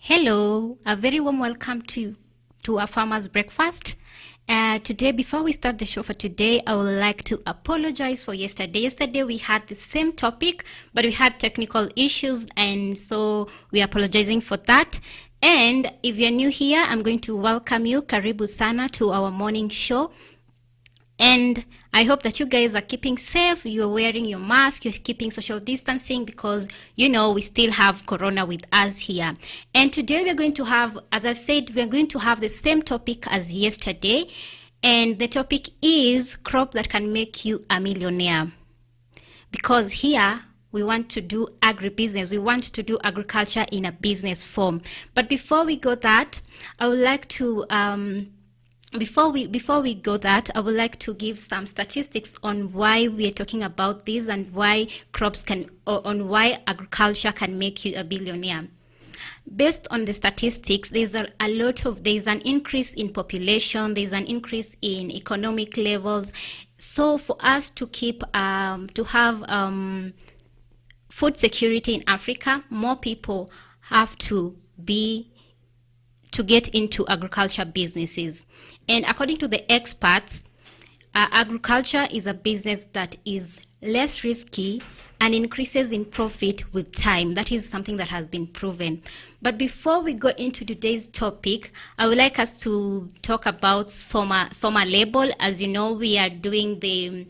Hello, a very warm welcome to our Farmer's Breakfast. Today, before we start the show for today, I would like to apologize for yesterday. Yesterday we had the same topic, but we had technical issues, and so we are apologizing for that. And if you're new here, I'm going to welcome you, Karibu Sana, to our morning show. And I hope that you guys are keeping safe, you're wearing your mask, you're keeping social distancing, because you know we still have Corona with us here. And today we're going to have, as I said, we're going to have the same topic as yesterday. And the topic is crop that can make you a millionaire. Because here we want to do agribusiness, we want to do agriculture in a business form. But before we go that, I would like to Before we go that, I would like to give some statistics on why we are talking about this and why crops can, or on why agriculture can make you a billionaire. Based on the statistics, there's an increase in population, there's an increase in economic levels. So for us to have food security in Africa, more people have to get into agriculture businesses. And according to the experts, agriculture is a business that is less risky and increases in profit with time. That is something that has been proven. But before we go into today's topic, I would like us to talk about summer label. As you know, we are doing the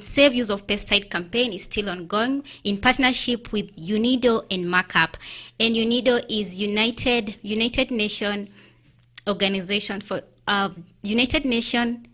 safe use of pesticide campaign is still ongoing in partnership with UNIDO and Markup. And UNIDO is United Nation Organization for United Nation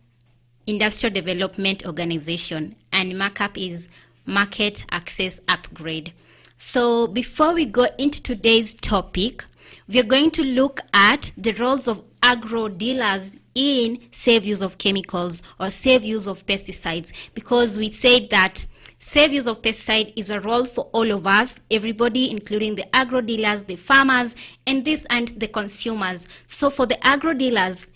Industrial Development Organization, and Markup is Market Access Upgrade. So before we go into today's topic, we are going to look at the roles of agro-dealers in safe use of chemicals or safe use of pesticides, because we said that safe use of pesticide is a role for all of us, everybody, including the agro-dealers, the farmers, and the consumers. So for the agro-dealers,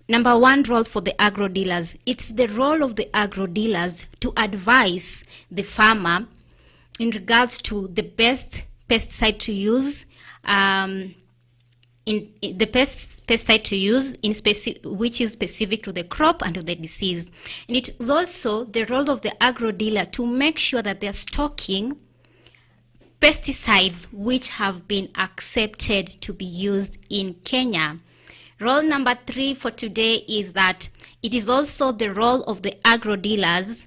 number one role for the agro-dealers, it's the role of the agro-dealers to advise the farmer in regards to the best pesticide to use, which is specific to the crop and to the disease. And it is also the role of the agro-dealer to make sure that they're stocking pesticides which have been accepted to be used in Kenya. Role number 3 for today is that it is also the role of the agro-dealers.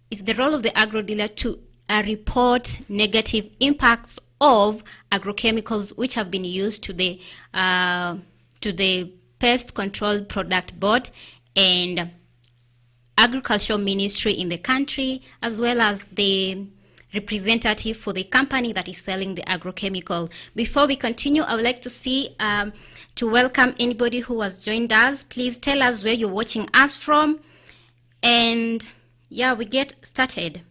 It's the role of the agro-dealer to report negative impacts of agrochemicals which have been used to the Pest Control Product Board and Agricultural Ministry in the country, as well as the representative for the company that is selling the agrochemical. Before we continue, I would like to welcome anybody who has joined us. Please tell us where you're watching us from, and yeah, we get started.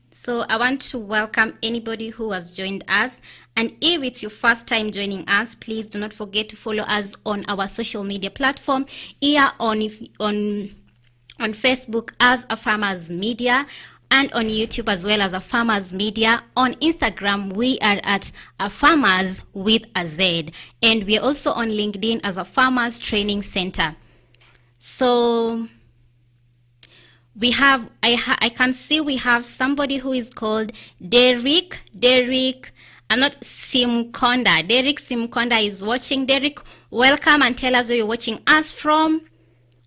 So I want to welcome anybody who has joined us. And if it's your first time joining us, please do not forget to follow us on our social media platform, here on Facebook as a Farmers Media, and on YouTube as well as a Farmers Media. On Instagram, we are at a Farmers with a Z. And we are also on LinkedIn as a Farmers Training Center. So we have, I can see we have somebody who is called Derek, not Simkonda. Derek Simkonda is watching. Derek, welcome, and tell us where you're watching us from.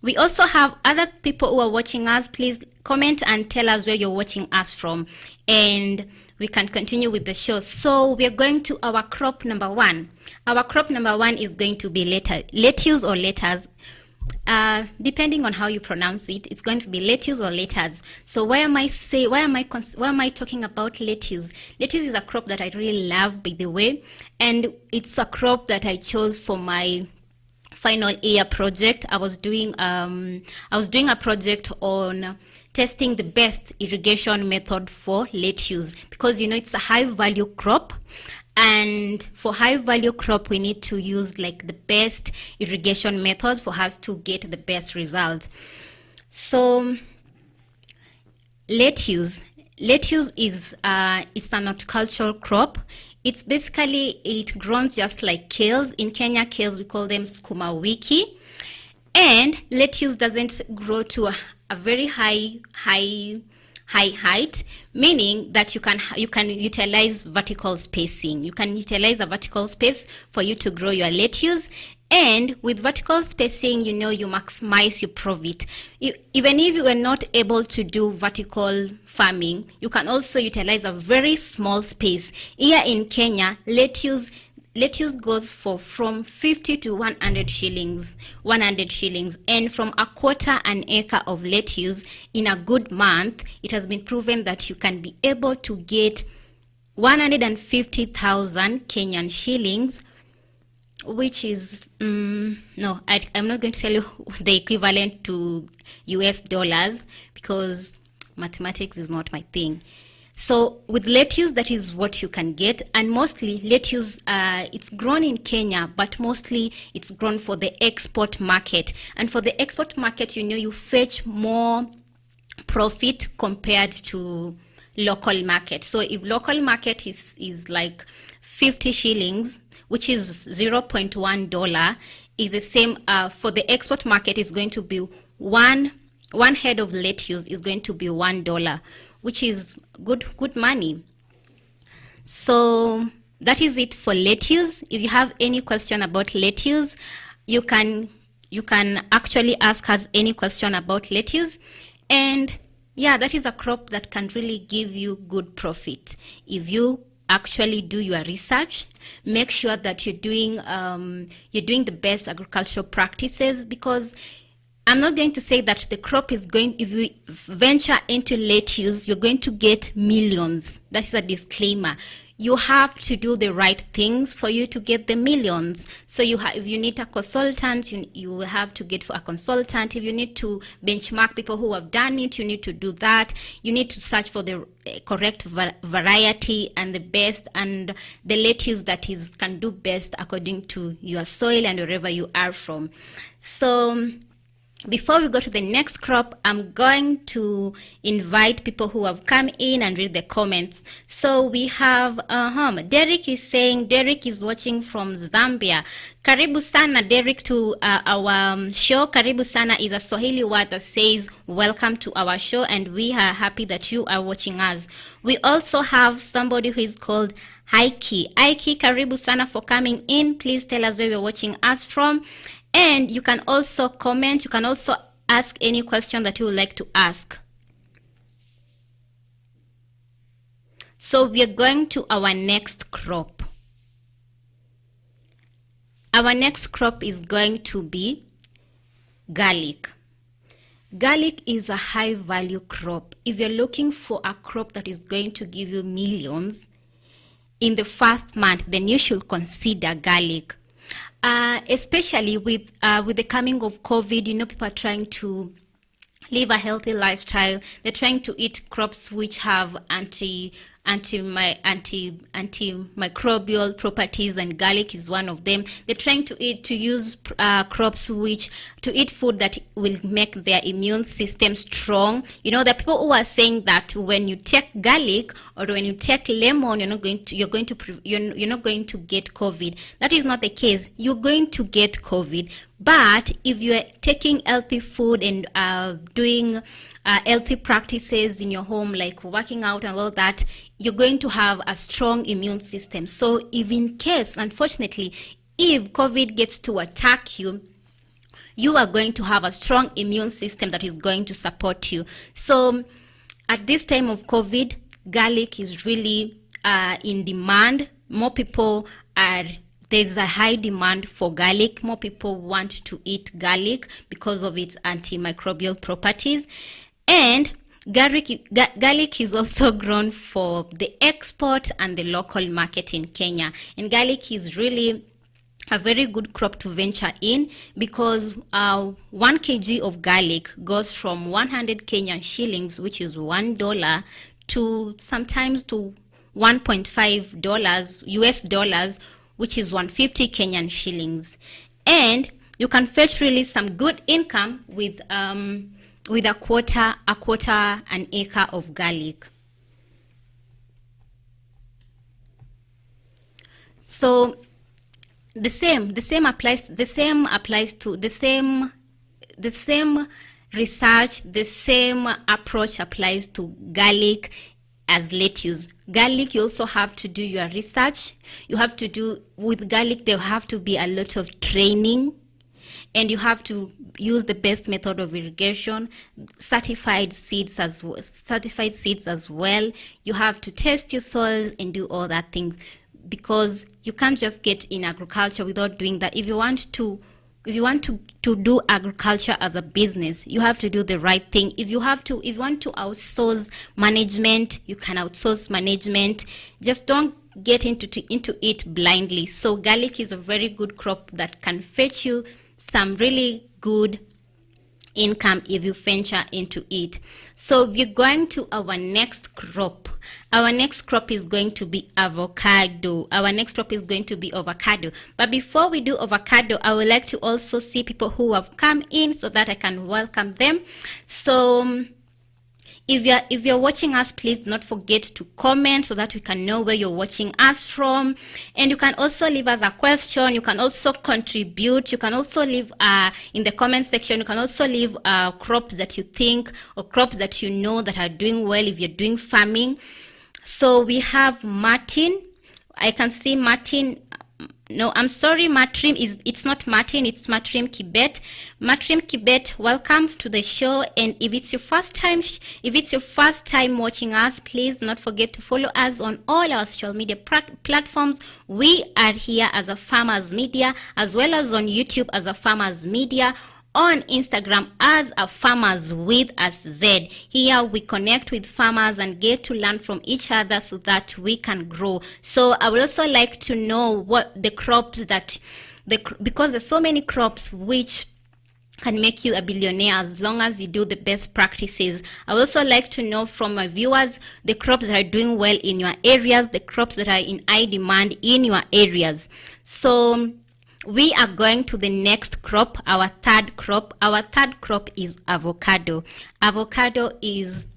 We also have other people who are watching us. Please comment and tell us where you're watching us from, and we can continue with the show. So we are going to our crop number 1. Our crop number 1 is going to be lettuce or lettuce. Depending on how you pronounce it, it's going to be lettuce or lettuce. So why am I talking about lettuce? Lettuce is a crop that I really love, by the way, and it's a crop that I chose for my final year project. I was doing a project on testing the best irrigation method for lettuce, because you know it's a high value crop. And for high value crop, we need to use like the best irrigation methods for us to get the best results. So lettuce lettuce is it's an horticultural crop. It's basically, it grows just like kales. In Kenya, kales, we call them sukuma wiki. And lettuce doesn't grow to a very high height, meaning that you can utilize vertical spacing. You can utilize a vertical space for you to grow your lettuce. And with vertical spacing, you maximize your profit. Even if you are not able to do vertical farming, you can also utilize a very small space. Here in Kenya, lettuce goes for from 50 to 100 shillings, and from a quarter an acre of lettuce in a good month, it has been proven that you can be able to get 150,000 Kenyan shillings, which is I'm not going to tell you the equivalent to US dollars, because mathematics is not my thing. So with lettuce, that is what you can get. And mostly lettuce, it's grown in Kenya, but mostly it's grown for the export market. And for the export market, you fetch more profit compared to local market. So if local market is like 50 shillings, which is $0.1, is the same for the export market. Is going to be one head of lettuce is going to be $1, which is good money. So that is it for lettuce. If you have any question about lettuce, you can actually ask us any question about lettuce. And yeah, that is a crop that can really give you good profit if you actually do your research. Make sure that you're doing the best agricultural practices, because I'm not going to say that the crop is going, if you venture into lettuce, you're going to get millions. That is a disclaimer. You have to do the right things for you to get the millions. So if you need a consultant, you will have to get for a consultant. If you need to benchmark people who have done it, you need to do that. You need to search for the correct variety and the best, and the lettuce that can do best according to your soil and wherever you are from. So before we go to the next crop, I'm going to invite people who have come in and read the comments. So we have Derek is saying, Derek is watching from Zambia. Karibu sana Derek to our show. Karibu sana is a Swahili word that says welcome to our show, and we are happy that you are watching us. We also have somebody who is called Aiki. Aiki, karibu sana for coming in. Please tell us where you're watching us from. And you can also comment. You can also ask any question that you would like to ask. So we are going to our next crop. Our next crop is going to be garlic. Garlic is a high value crop. If you're looking for a crop that is going to give you millions in the first month, then you should consider garlic. Especially with the coming of COVID, people are trying to live a healthy lifestyle. They're trying to eat crops which have antimicrobial properties, and garlic is one of them. They're trying to use crops to eat food that will make their immune system strong. There are people who are saying that when you take garlic or when you take lemon, you're not going to get COVID. That is not the case. You're going to get COVID. But if you are taking healthy food and doing healthy practices in your home, like working out and all that, you're going to have a strong immune system. So if in case, unfortunately, if COVID gets to attack you, you are going to have a strong immune system that is going to support you. So at this time of COVID, garlic is really in demand. More people there's a high demand for garlic. More people want to eat garlic because of its antimicrobial properties. And garlic is also grown for the export and the local market in Kenya. And garlic is really a very good crop to venture in, because 1 kg of garlic goes from 100 Kenyan shillings, which is $1, to sometimes to $1.5 US dollars, which is 150 Kenyan shillings. And you can fetch really some good income with a quarter an acre of garlic. So the same applies to the same research, the same approach applies to garlic as lettuce. Garlic, you also have to do your research. You have to do with garlic, there have to be a lot of training, and you have to use the best method of irrigation, certified seeds as well. You have to test your soil and do all that thing, because you can't just get in agriculture without doing that. If you want to do agriculture as a business, you have to do the right thing. If you want to outsource management, you can outsource management. Just don't get into it blindly. So garlic is a very good crop that can fetch you some really good income if you venture into it. So we're going to our next crop. Our next crop is going to be avocado. But before we do avocado, I would like to also see people who have come in so that I can welcome them. So if you're watching us, please do not forget to comment so that we can know where you're watching us from. And you can also leave us a question. You can also contribute. You can also leave in the comment section. You can also leave crops that you think or crops that you know that are doing well if you're doing farming. So we have Martin. I can see Martin. No, I'm sorry, Matrim. It's not Martin, it's Matrim Kibet. Matrim Kibet, welcome to the show. And if it's your first time watching us, please do not forget to follow us on all our social media platforms. We are here as a Farmers Media, as well as on YouTube as a Farmers Media, on Instagram as a Farmers with a Z. Here we connect with farmers and get to learn from each other so that we can grow. So I would also like to know what the crops because there's so many crops which can make you a billionaire as long as you do the best practices. I would also like to know from my viewers the crops that are doing well in your areas, the crops that are in high demand in your areas. So we are going to the next crop, our third crop. Our third crop is avocado. Avocado is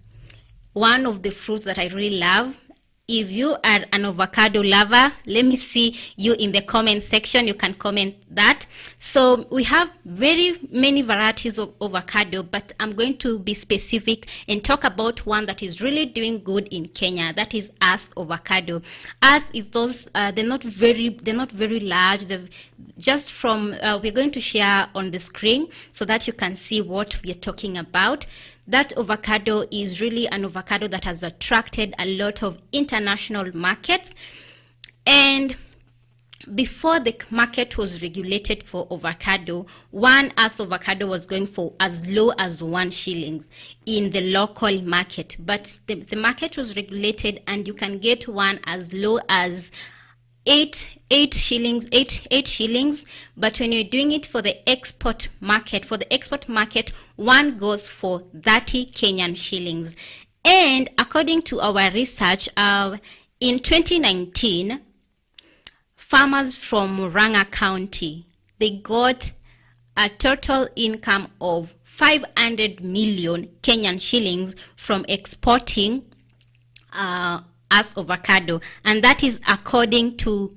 one of the fruits that I really love. If you are an avocado lover, let me see you in the comment section. You can comment that. So we have very many varieties of avocado, but I'm going to be specific and talk about one that is really doing good in Kenya. That is As avocado. As is those they're not very large. They've just from we're going to share on the screen so that you can see what we're talking about. That avocado is really an avocado that has attracted a lot of international markets. And before the market was regulated for avocado, one As avocado was going for as low as 1 shillings in the local market. But the market was regulated and you can get one as low as 8 shillings. But when you're doing it for the export market, one goes for 30 Kenyan shillings. And according to our research, in 2019, farmers from Murang'a County, they got a total income of 500 million Kenyan shillings from exporting As avocado, and that is according to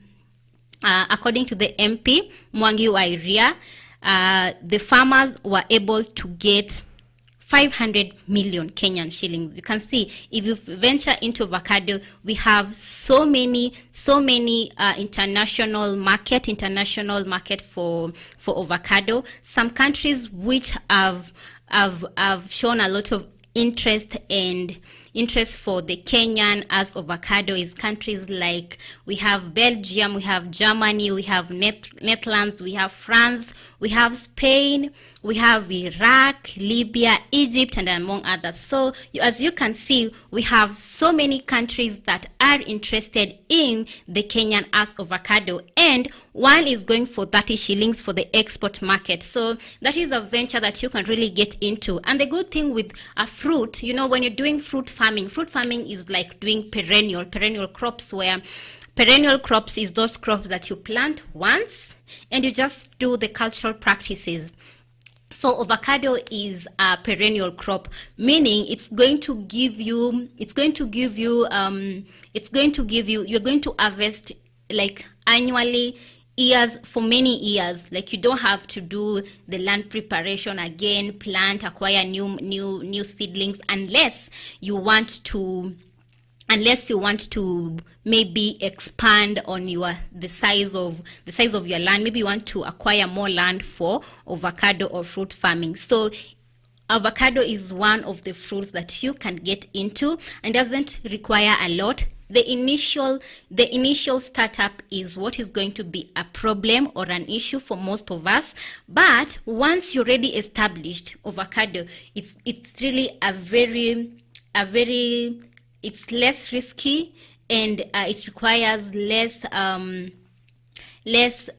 the MP Mwangi Wairia. The farmers were able to get 500 million Kenyan shillings. You can see if you venture into avocado, we have so many international market for avocado. Some countries which have shown a lot of interest for the Kenyan As avocado is countries like we have Belgium, we have Germany, we have Netherlands, we have France, we have Spain, we have Iraq, Libya, Egypt, and among others. So as you can see, we have so many countries that are interested in the Kenyan As avocado, and one is going for 30 shillings for the export market. So that is a venture that you can really get into. And the good thing with a fruit, when you're doing fruit farming is like doing perennial crops, where perennial crops is those crops that you plant once and you just do the cultural practices. So avocado is a perennial crop, meaning you're going to harvest like annually, years, for many years. Like, you don't have to do the land preparation again, plant, acquire new seedlings, unless you want to maybe expand on the size of your land. Maybe you want to acquire more land for avocado or fruit farming. So avocado is one of the fruits that you can get into and doesn't require a lot. The initial startup is what is going to be a problem or an issue for most of us. But once you're already established, avocado, it's really it's less risky, and it requires less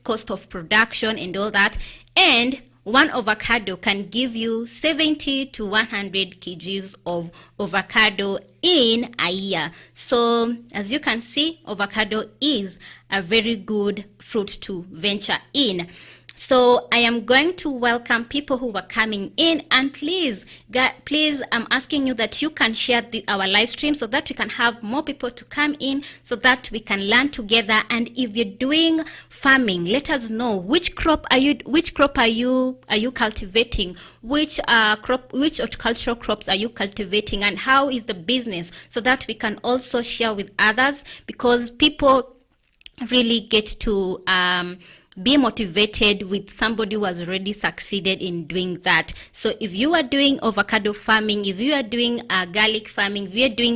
cost of production and all that. And one avocado can give you 70 to 100 kgs of avocado in a year. So as you can see, avocado is a very good fruit to venture in. So I am going to welcome people who are coming in, and please, I'm asking you that you can share our live stream so that we can have more people to come in, so that we can learn together. And if you're doing farming, let us know which crop are you cultivating, which horticultural crops are you cultivating, and how is the business, so that we can also share with others, because people really get to be motivated with somebody who has already succeeded in doing that. So if you are doing avocado farming, if you are doing garlic farming, if you are doing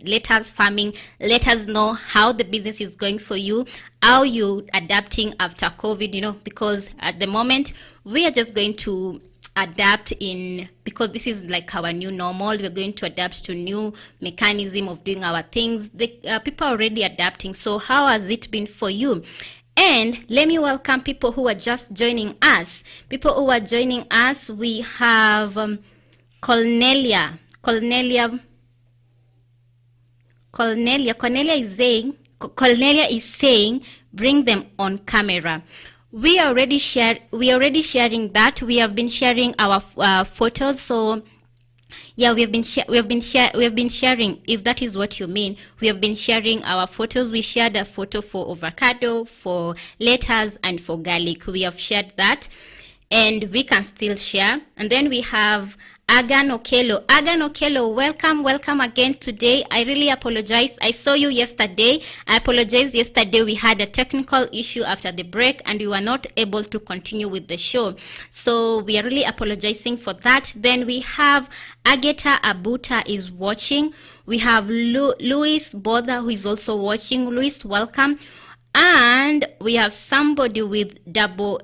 lettuce farming, let us know how the business is going for you, how you adapting after COVID, because at the moment we are just going to adapt because this is like our new normal. We're going to adapt to new mechanism of doing our things. People are already adapting. So how has it been for you? And let me welcome people who are just joining us. People who are joining us, we have Cornelia is saying, bring them on camera. We are already sharing that. We have been sharing our photos. So yeah, we have been sharing, if that is what you mean. We have been sharing our photos. We shared a photo for avocado, for lettuce, and for garlic. We have shared that, and we can still share. And then we have Agan Okelo, welcome again today. I really apologize. I saw you yesterday. I apologize. Yesterday we had a technical issue after the break, and we were not able to continue with the show. So we are really apologizing for that. Then we have Ageta Abuta is watching. We have Louis Bodha, who is also watching. Louis, welcome. And we have somebody with double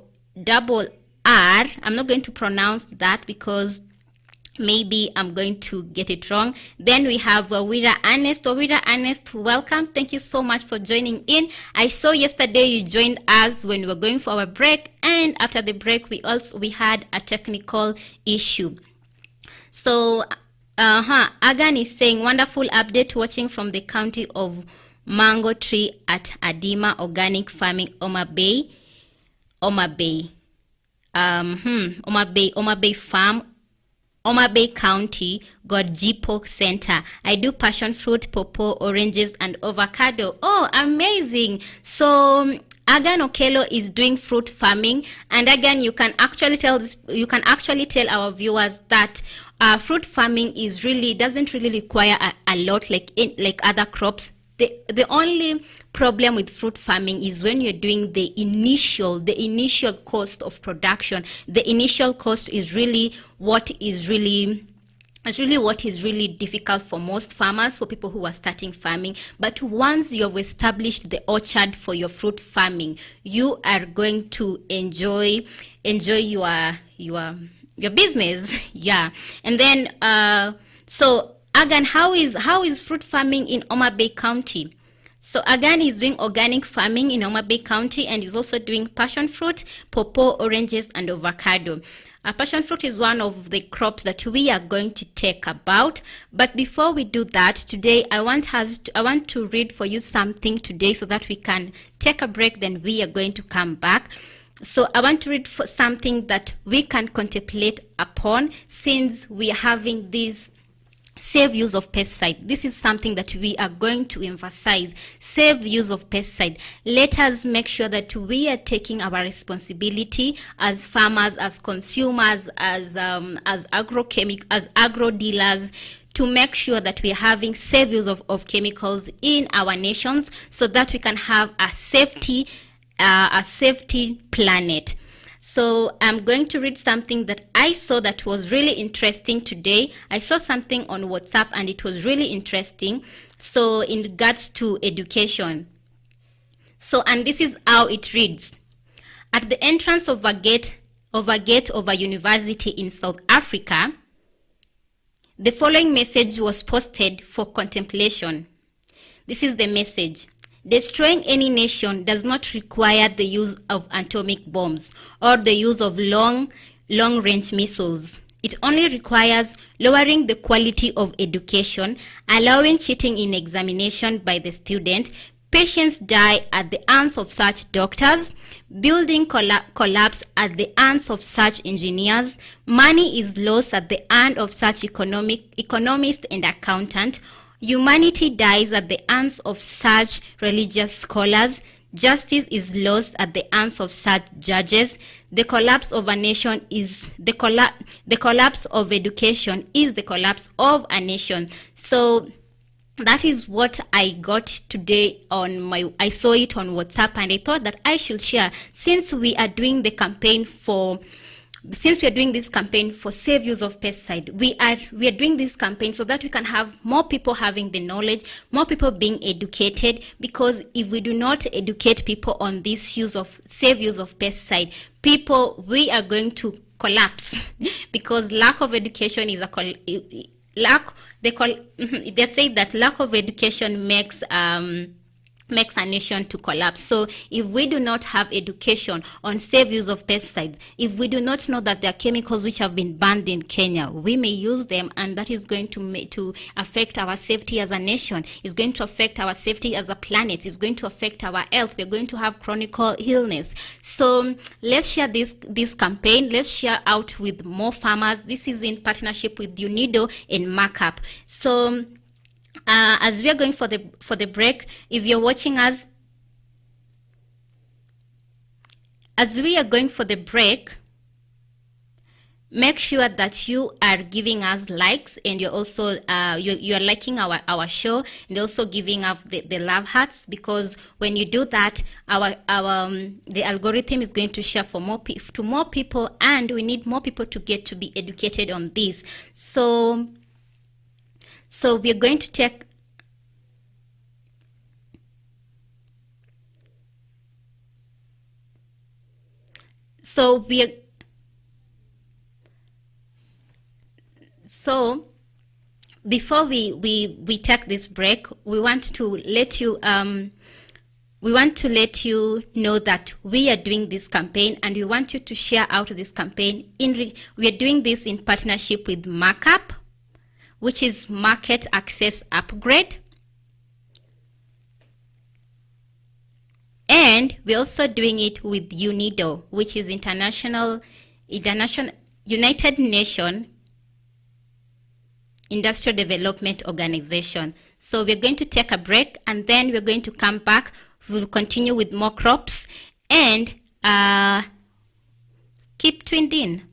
R. I'm not going to pronounce that because maybe I'm going to get it wrong. Then we have Wira Ernest, welcome. Thank you so much for joining in. I saw yesterday you joined us when we were going for our break, and after the break we had a technical issue. So Agan is saying, wonderful update, watching from the county of Mango Tree at Adima Organic Farming, Oma Bay Farm, Oma Bay County, Godjipo Center. I do passion fruit, pawpaw, oranges, and avocado. Oh, amazing. So Agan Okelo is doing fruit farming, and again, you can actually tell our viewers that fruit farming doesn't really require a lot like other crops. The only problem with fruit farming is when you're doing the initial cost of production. The initial cost is really what is really difficult for most farmers, for people who are starting farming. But once you have established the orchard for your fruit farming, you are going to enjoy your business. Yeah. And then so Agan, how is fruit farming in Oma Bay County? So Agan is doing organic farming in Oma Bay County, and is also doing passion fruit, pawpaw, oranges, and avocado. Passion fruit is one of the crops that we are going to talk about. But before we do that, today I want to read for you something today, so that we can take a break, then we are going to come back. So I want to read for something that we can contemplate upon, since we are having this Save use of pesticide. This is something that we are going to emphasize. Save use of pesticide. Let us make sure that we are taking our responsibility as farmers, as consumers, as agro dealers, to make sure that we are having safe use of chemicals in our nations, so that we can have a safety planet. So I'm going to read something that I saw that was really interesting today. I saw something on WhatsApp and it was really interesting. So in regards to education. So, and this is how it reads. At the entrance of a gate of a university in South Africa, the following message was posted for contemplation. This is the message. Destroying any nation does not require the use of atomic bombs or the use of long-range missiles. It only requires lowering the quality of education, allowing cheating in examination by the student. Patients die at the hands of such doctors. Building collapse at the hands of such engineers. Money is lost at the hand of such economists and accountants. Humanity dies at the hands of such religious scholars. Justice is lost at the hands of such judges. The collapse of a nation is the collapse of education is the collapse of a nation. So that is what I got today I saw it on WhatsApp, and I thought that I should share, since we are doing this campaign for safe use of pesticide. We are doing this campaign so that we can have more people having the knowledge, more people being educated, because if we do not educate people on this safe use of pesticide, we are going to collapse because lack of education is they say that lack of education makes a nation to collapse. So if we do not have education on safe use of pesticides, if we do not know that there are chemicals which have been banned in Kenya, we may use them, and that is going to affect our safety as a nation. It's going to affect our safety as a planet. It's going to affect our health. We're going to have chronic illness. So let's share this campaign. Let's share out with more farmers. This is in partnership with UNIDO and Markup. So as we are going for the break, if you're watching us, as we are going for the break, make sure that you are giving us likes, and you're also you're liking our show, and also giving us the love hearts, because when you do that, the algorithm is going to share to more people, and we need more people to get to be educated on this. So we're going to take before we take this break, we want to let you know that we are doing this campaign, and we want you to share out this campaign. We are doing this in partnership with Markup, which is Market Access Upgrade. And we're also doing it with UNIDO, which is United Nations Industrial Development Organization. So we're going to take a break, and then we're going to come back. We'll continue with more crops, and keep tuned in.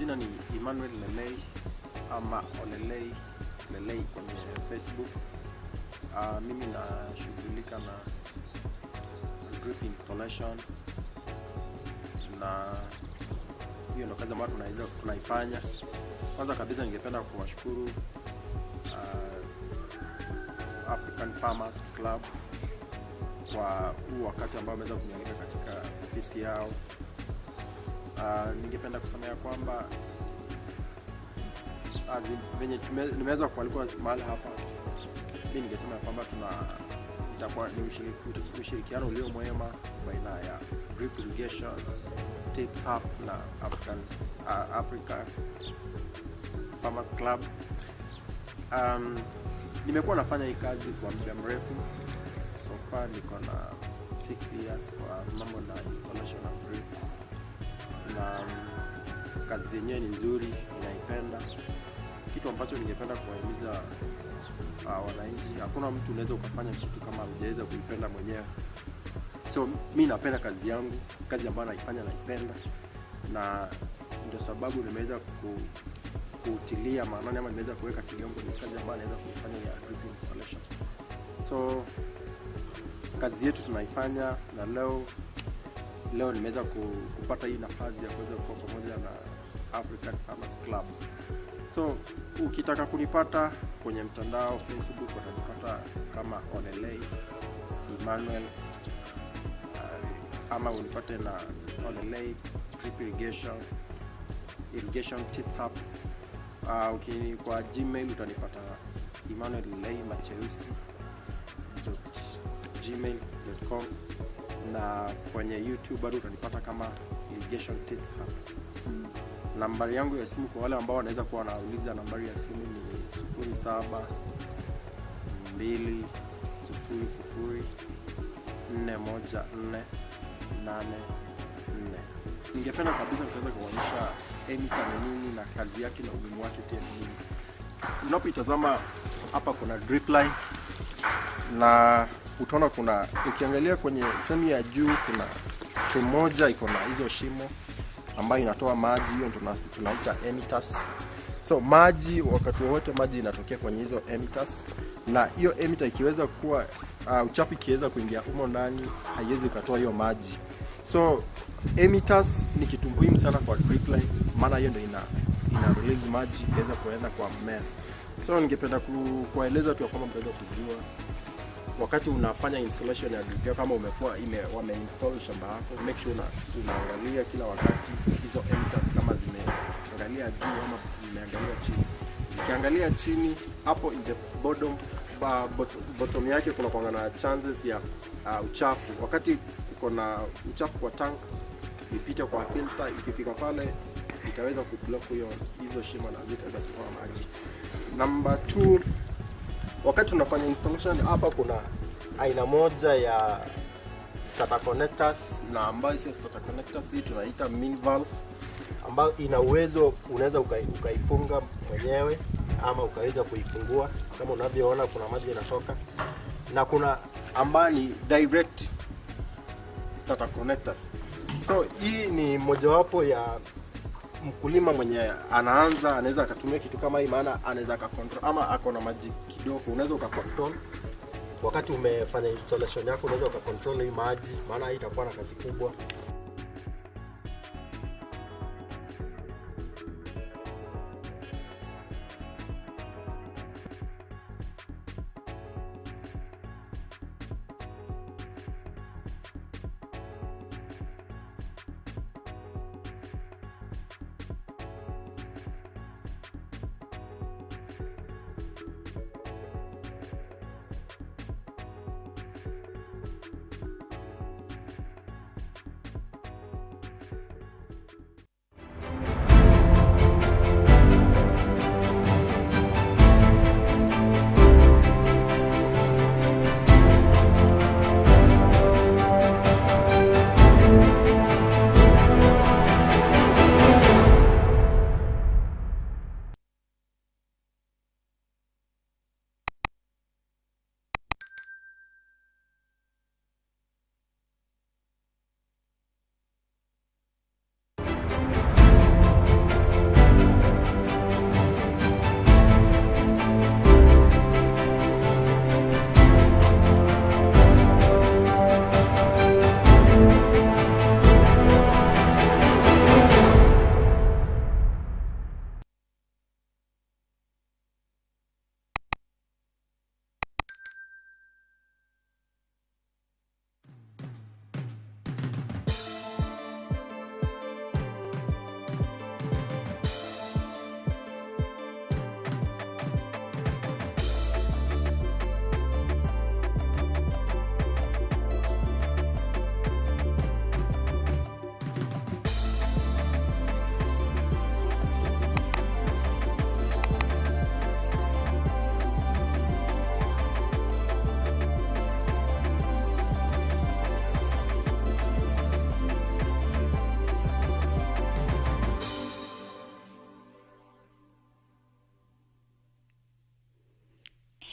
majina ni Emmanuel Lelei ama Olelei Lelei kwenye Facebook. Mimi nashughulika na drip installation, na hiyo ndio kazi ambayo tunaifanya. Kwanza kabisa ningependa kuwashukuru African Farmers Club kwa huu wakati ambao wameweza kunialika katika ofisi yao. Ningependa kusema ya kwamba venye nimeweza kualikwa mahali hapa, mimi ningesema ya kwamba itakuwa ni ushirikiano ulio mwema baina ya drip irrigation, Tips Hub na Africa Farmers Club. Nimekuwa nafanya hii kazi kwa muda mrefu. So far niko na 6 years kwa mambo na installation of drip, na kazi yenyewe ni nzuri, ninaipenda. Kitu ambacho ningependa kuwahimiza wananchi, hakuna mtu unaweza ukafanya kitu kama hujaweza kuipenda mwenyewe. So mimi napenda kazi yangu, kazi ambayo naifanya naipenda, na ndio sababu nimeweza kutilia maanani ama nimeweza kuweka kiliongo ni kazi ambayo naweza kuifanya ya drip installation. So kazi yetu tunaifanya, na leo nimeweza kupata hii nafasi ya kuweza kuwa pamoja na African Farmers Club. So ukitaka kunipata kwenye mtandao Facebook, utanipata kama Olelei Emmanuel, ama unipate na Olelei drip irrigation tips hub. Kwa Gmail utanipata emmanuel.lei@gmail.com, na kwenye YouTube bado utanipata kama irrigation tips hub. Nambari yangu ya simu kwa wale ambao wanaweza kuwa wanauliza, nambari ya simu ni 0720041484. Ningependa kabisa kuweza kuonyesha emitter ni nini na kazi yake na umuhimu wake pia ni nini. Unapoitazama hapa kuna drip line, na utaona ukiangalia kwenye sehemu ya juu kuna sehemu moja iko na hizo shimo ambayo inatoa maji, hiyo tunaita emitters. So maji, wakati wote maji inatokea kwenye hizo emitters, na hiyo emitter ikiweza kuwa uchafu ikiweza kuingia humo ndani haiwezi kutoa hiyo maji. So emitters ni kitu muhimu sana kwa drip line, maana hiyo ndio ina release maji iweza kuenda kwa mmea. So ningependa kueleza tu kwamba mtaweza kujua wakati unafanya installation ya drip, kama wameinstall shamba yako, make sure unaangalia kila wakati hizo emitters kama zimeangalia juu ama zimeangalia chini. Zikiangalia chini, hapo in the bottom yake kuna kuanga na chances ya uchafu. Wakati uko na uchafu kwa tank, ipite kwa filter, ikifika pale itaweza kublock hizo shimo na zitaweza kutoa maji. Number 2, wakati tunafanya installation hapa kuna aina moja ya starter connectors, na ambayo sio starter connectors, hii tunaita min valve, ambayo ina uwezo unaweza ukaifunga mwenyewe ama ukaweza kuifungua. Kama unavyoona kuna maji yanatoka, na kuna ambayo ni direct starter connectors. So hii ni mojawapo ya mkulima mwenye anaanza anaweza akatumia kitu kama hii, maana anaweza akacontrol, ama ako na maji kidogo, unaweza ukacontrol wakati umefanya installation yako, unaweza ukacontrol hii maji, maana hii itakuwa na kazi kubwa.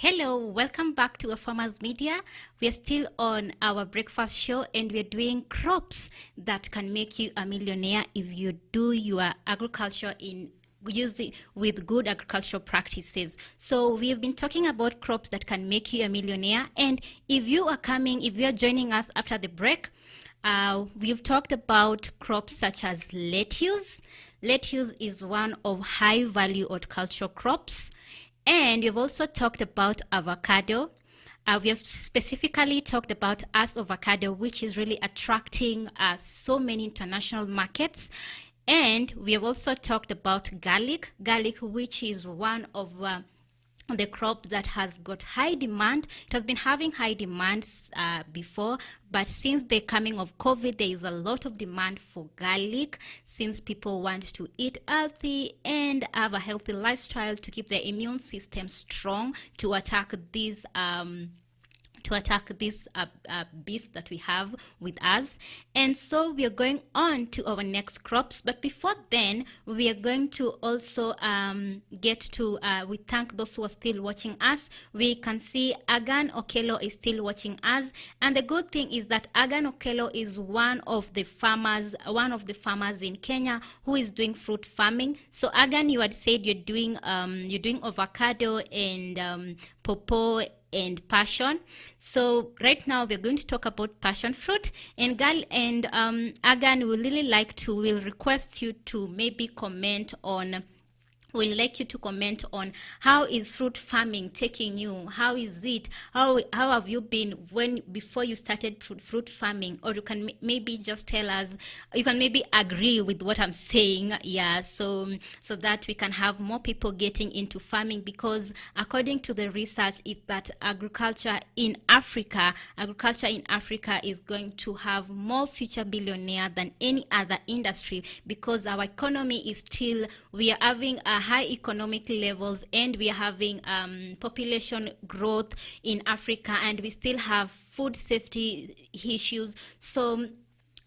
Hello, welcome back to A Farmers Media. We are still on our breakfast show and we're doing crops that can make you a millionaire if you do your agriculture in using with good agricultural practices. So we have been talking about crops that can make you a millionaire, and if you are joining us after the break, we've talked about crops such as lettuce. Lettuce is one of high value horticultural crops. And we've also talked about avocado. We have specifically talked about avocado, which is really attracting so many international markets. And we have also talked about garlic, which is one of the crop that has got high demand. It has been having high demands before, but since the coming of COVID, there is a lot of demand for garlic, since people want to eat healthy and have a healthy lifestyle to keep their immune system strong to attack these beast that we have with us. And so we are going on to our next crops, but before then we are going to also get to we thank those who are still watching us. We can see Agan Okello is still watching us, and the good thing is that Agan Okello is one of the farmers in Kenya who is doing fruit farming. So Agan, you had said you're doing avocado and pawpaw and passion. So right now we're going to talk about passion fruit, and Agan will request you to maybe comment on how is fruit farming taking you. How is it? How have you been before you started fruit farming? Or you can maybe just tell us, you can maybe agree with what I'm saying, so that we can have more people getting into farming, because according to the research is that agriculture in Africa is going to have more future billionaire than any other industry, because our economy is still, we are having a high economic levels, and we are having population growth in Africa, and we still have food safety issues.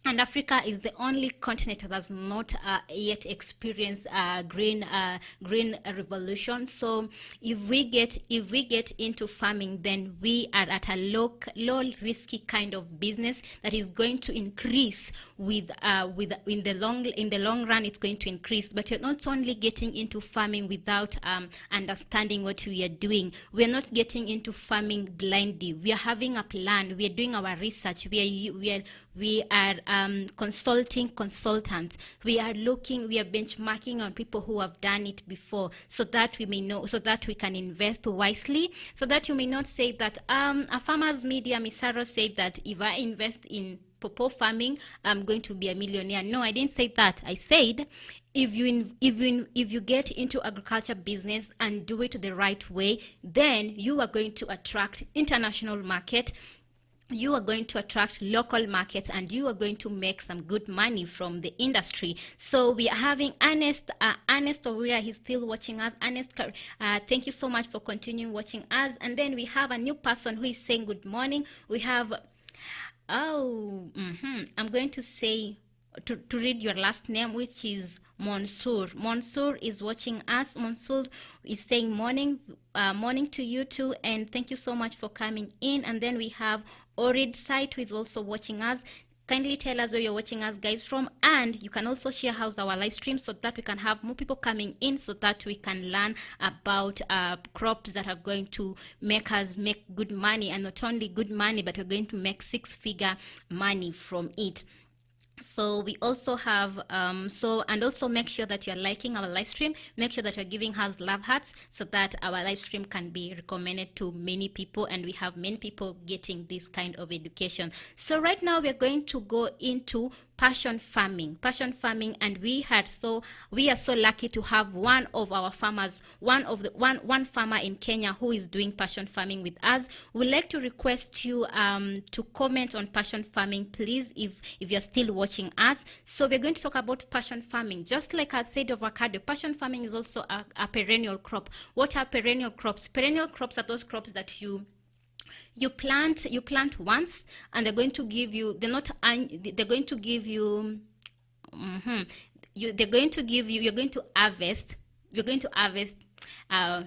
And Africa is the only continent that has not yet experienced green revolution. So if we get into farming, then we are at a low risky kind of business that is going to increase in the long run. It's going to increase. But you're not only getting into farming without understanding what we are doing. We are not getting into farming blindly. We are having a plan. We are doing our research. We are consulting consultants. We are benchmarking on people who have done it before, so that we may know, so that we can invest wisely, so that you may not say that a Farmers Media, Misaro said that if I invest in pawpaw farming, I'm going to be a millionaire. No, I didn't say that. I said if you get into agriculture business and do it the right way, then you are going to attract international market. You are going to attract local markets, and you are going to make some good money from the industry. So we are having Ernest Owira. He's still watching us. Ernest, thank you so much for continuing watching us. And then we have a new person who is saying good morning. We have, I'm going to say, to read your last name, which is Mansour. Mansour is watching us. Mansour is saying morning to you too, and thank you so much for coming in. And then we have Orid Site, who is also watching us. Kindly tell us where you're watching us, guys, from, and you can also share how's our live stream, so that we can have more people coming in, so that we can learn about crops that are going to make us make good money, and not only good money, but we're going to make six-figure money from it. So we also have and also make sure that you're liking our live stream. Make sure that you're giving us love hearts, so that our live stream can be recommended to many people, and we have many people getting this kind of education. So right now we're going to go into passion farming, and we are so lucky to have one of our farmers, one farmer in Kenya who is doing passion farming with us. We'd like to request you to comment on passion farming, please, if you're still watching us. So we're going to talk about passion farming. Just like I said, avocado, passion farming is also a perennial crop. What are perennial crops? Perennial crops are those crops that you plant once, and they're going to give you, you're going to harvest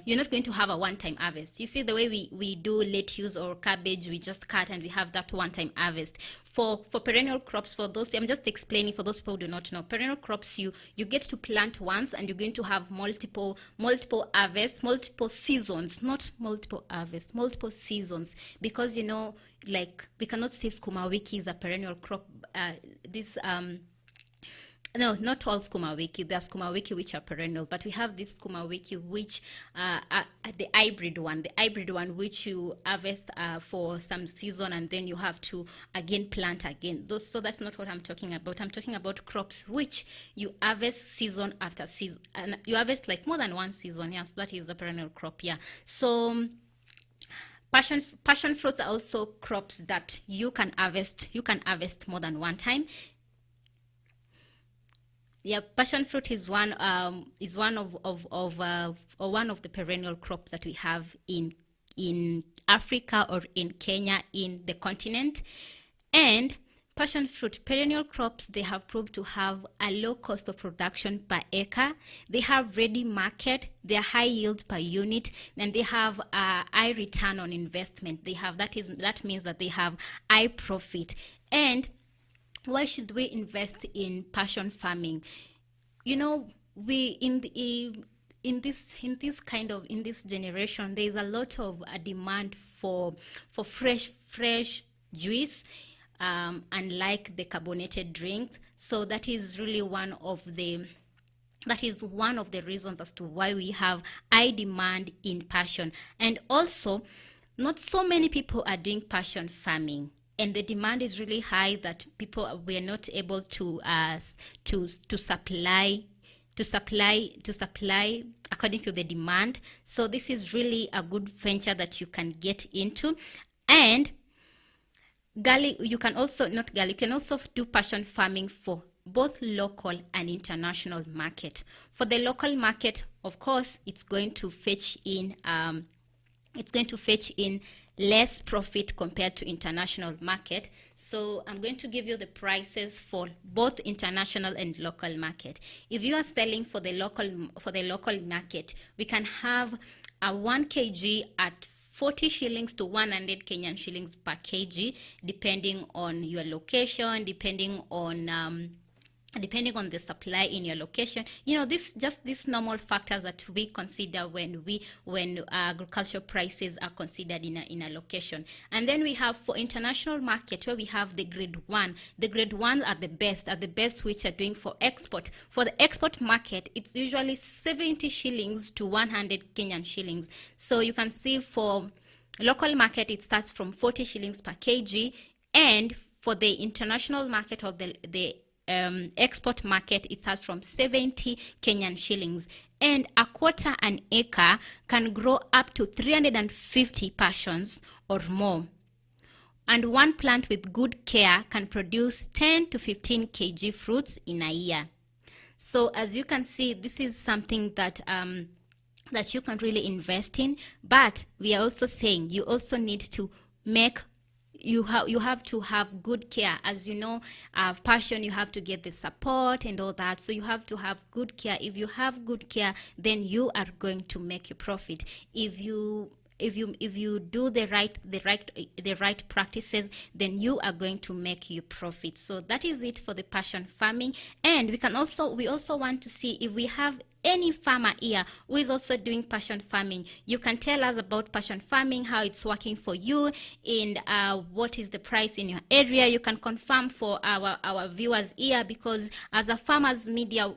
you're not going to have a one-time harvest. You see the way we do lettuce or cabbage, we just cut and we have that one-time harvest. For perennial crops, for those, I'm just explaining for those people who do not know, perennial crops, you get to plant once and you're going to have multiple harvests, multiple seasons, not multiple harvests, multiple seasons, because like we cannot say skuma wiki is a perennial crop. No, not all skuma wiki. There are skuma wiki which are perennial, but we have this skuma wiki which the hybrid one which you harvest for some season and then you have to again plant again. So that's not what I'm talking about. I'm talking about crops which you harvest season after season, and you harvest like more than one season. Yes, that is a perennial crop. Yeah. So passion fruits are also crops that you can harvest. You can harvest more than one time. Yeah, passion fruit is one of the perennial crops that we have in Africa or in Kenya, in the continent. And passion fruit, perennial crops, they have proved to have a low cost of production per acre. They have ready market, they are high yield per unit, and they have a high return on investment. That means that they have high profit. And why should we invest in passion farming? We in this generation, there is a lot of demand for fresh juice, unlike the carbonated drinks. So that is really one of the reasons as to why we have high demand in passion. And also, not so many people are doing passion farming, and the demand is really high that we are not able to supply according to the demand. So this is really a good venture that you can get into. And you can also do passion farming for both local and international market. For the local market, of course, it's going to fetch in less profit compared to international market. So I'm going to give you the prices for both international and local market. If you are selling for the local market, we can have a 1 kg at 40 shillings to 100 Kenyan shillings per kg, depending on your location, depending on the supply in your location. These normal factors that we consider when agricultural prices are considered in a location. And then we have for international market, where we have the grade 1. The grade 1 are the best which are doing for export. For the export market, it's usually 70 shillings to 100 Kenyan shillings. So you can see for local market, it starts from 40 shillings per kg, and for the international market or the export market, it starts from 70 Kenyan shillings. And a quarter an acre can grow up to 350 passions or more. And one plant with good care can produce 10 to 15 kg fruits in a year. So as you can see, this is something that you can really invest in. But we are also saying you also need to you have to have good care. As you know, passion, you have to get the support and all that. So you have to have good care. If you have good care, then you are going to make your profit. If you do the right practices, then you are going to make your profit. So that is it for the passion farming. And we also want to see if we have any farmer here who is also doing passion farming. You can tell us about passion farming, how it's working for you, and what is the price in your area. You can confirm for our viewers here, because as a farmers media,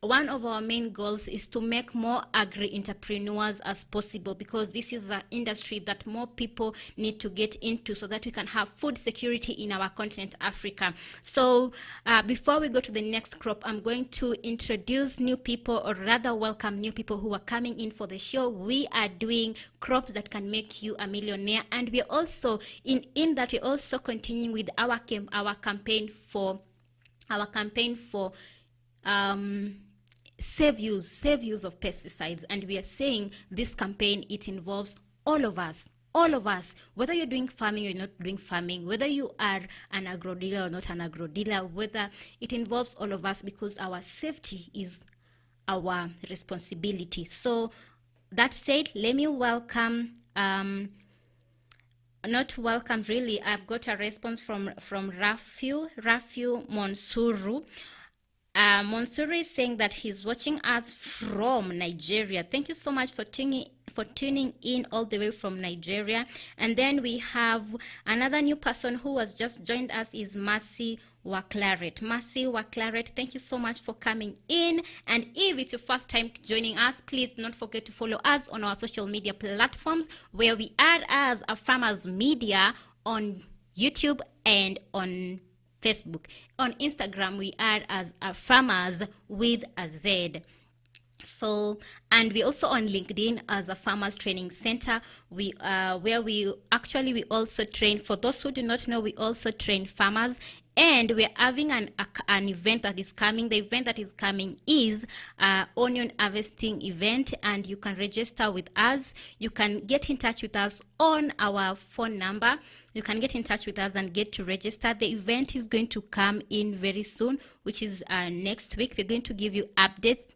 one of our main goals is to make more agri-entrepreneurs as possible, because this is an industry that more people need to get into so that we can have food security in our continent, Africa. So before we go to the next crop, I'm going to introduce new people, or rather welcome new people who are coming in for the show. We are doing crops that can make you a millionaire, and we're also in that we're also continuing with our campaign for save use of pesticides. And we are saying this campaign, it involves all of us, whether you're doing farming or you're not doing farming, whether you are an agro-dealer or not an agro-dealer, whether it involves all of us, because our safety is our responsibility. So that said, let me welcome not welcome really, I've got a response from Rafiu Monsuru. Monsuru is saying that he's watching us from Nigeria. Thank you so much for tuning in all the way from Nigeria. And then we have another new person who has just joined us, is Mercy Waclaret. Mercy Waclaret, thank you so much for coming in. And if it's your first time joining us, please do not forget to follow us on our social media platforms, where we are as a Farmers Media on YouTube and on Facebook. On Instagram, we are as a Farmers with a Z. So, and we also on LinkedIn as a Farmers Training Center, where we also train, for those who do not know, we also train farmers. And we're having an event that is coming. The event that is coming is onion harvesting event, and you can register with us. You can get in touch with us on our phone number. You can get in touch with us and get to register. The event is going to come in very soon, which is next week. We're going to give you updates.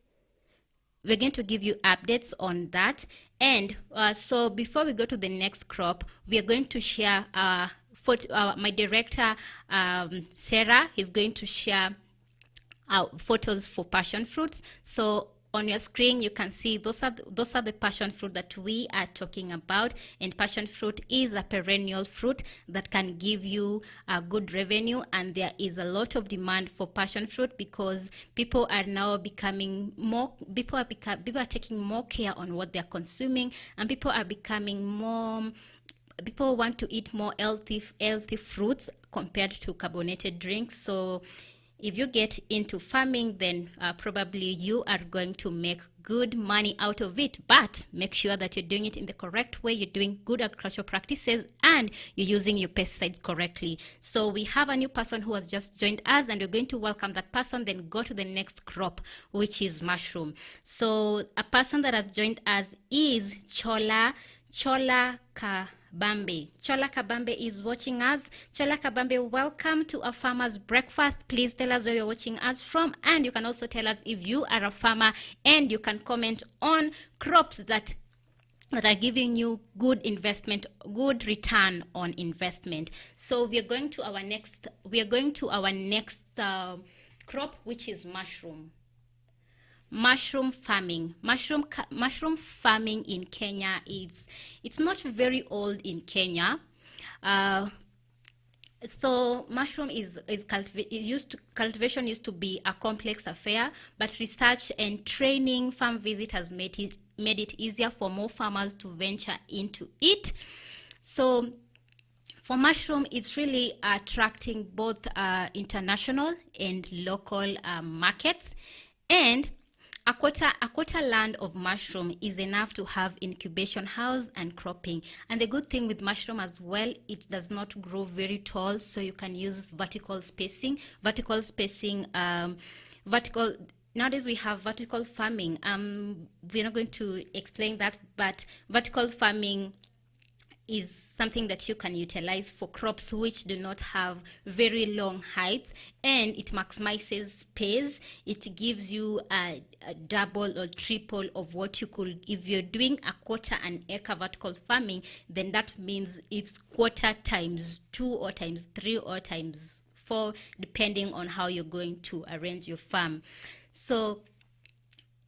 We're going to give you updates on that. And so before we go to the next crop, we are going to share my director, Sarah, is going to share photos for passion fruits. So on your screen, you can see those are the passion fruit that we are talking about. And passion fruit is a perennial fruit that can give you a good revenue. And there is a lot of demand for passion fruit because people are now becoming more. People are taking more care on what they're consuming, and people are becoming more. People want to eat more healthy fruits compared to carbonated drinks. So if you get into farming, then probably you are going to make good money out of it. But make sure that you're doing it in the correct way. You're doing good agricultural practices, and you're using your pesticides correctly. So we have a new person who has just joined us, and we're going to welcome that person, then go to the next crop, which is mushroom. So a person that has joined us is Chola Kabambe. Chola Kabambe is watching us. Chola Kabambe, welcome to a farmer's breakfast. Please tell us where you're watching us from, and you can also tell us if you are a farmer, and you can comment on crops that are giving you good investment, good return on investment. So we are going to our next crop, which is mushroom. Mushroom farming. Mushroom farming in Kenya, it's not very old in Kenya. So mushroom cultivation used to be a complex affair, but research and training, farm visit has made it easier for more farmers to venture into it. So for mushroom, it's really attracting both international and local markets. And a quarter land of mushroom is enough to have incubation house and cropping. And the good thing with mushroom as well, it does not grow very tall, so you can use vertical spacing. Nowadays we have vertical farming. We're not going to explain that, but vertical farming is something that you can utilize for crops which do not have very long heights, and it maximizes space. It gives you a double or triple of what you could. If you're doing a quarter an acre vertical farming, then that means it's quarter times 2 or times 3 or times 4, depending on how you're going to arrange your farm. So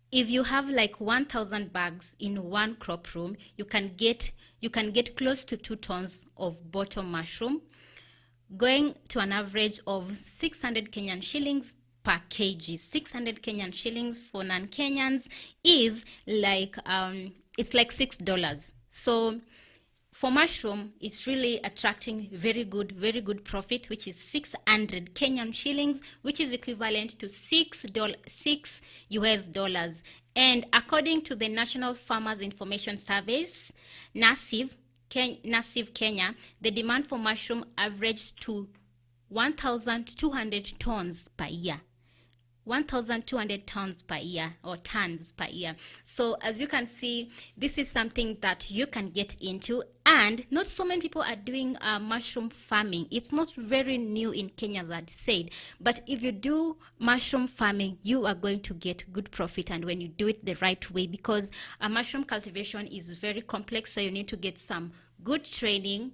if you have like 1,000 bags in one crop room, you can get close to 2 tons of bottom mushroom, going to an average of 600 Kenyan shillings per kg. 600 Kenyan shillings for non-Kenyans is like it's like $6. So for mushroom, it's really attracting very good profit, which is 600 Kenyan shillings, which is equivalent to $6 US. And according to the National Farmers Information Service, NASIV Kenya, the demand for mushroom averaged to 1,200 tons per year. 1,200 tons per year, or tons per year. So as you can see, this is something that you can get into, and not so many people are doing mushroom farming. It's not very new in Kenya, as I said, but if you do mushroom farming, you are going to get good profit, and when you do it the right way, because mushroom cultivation is very complex, so you need to get some good training,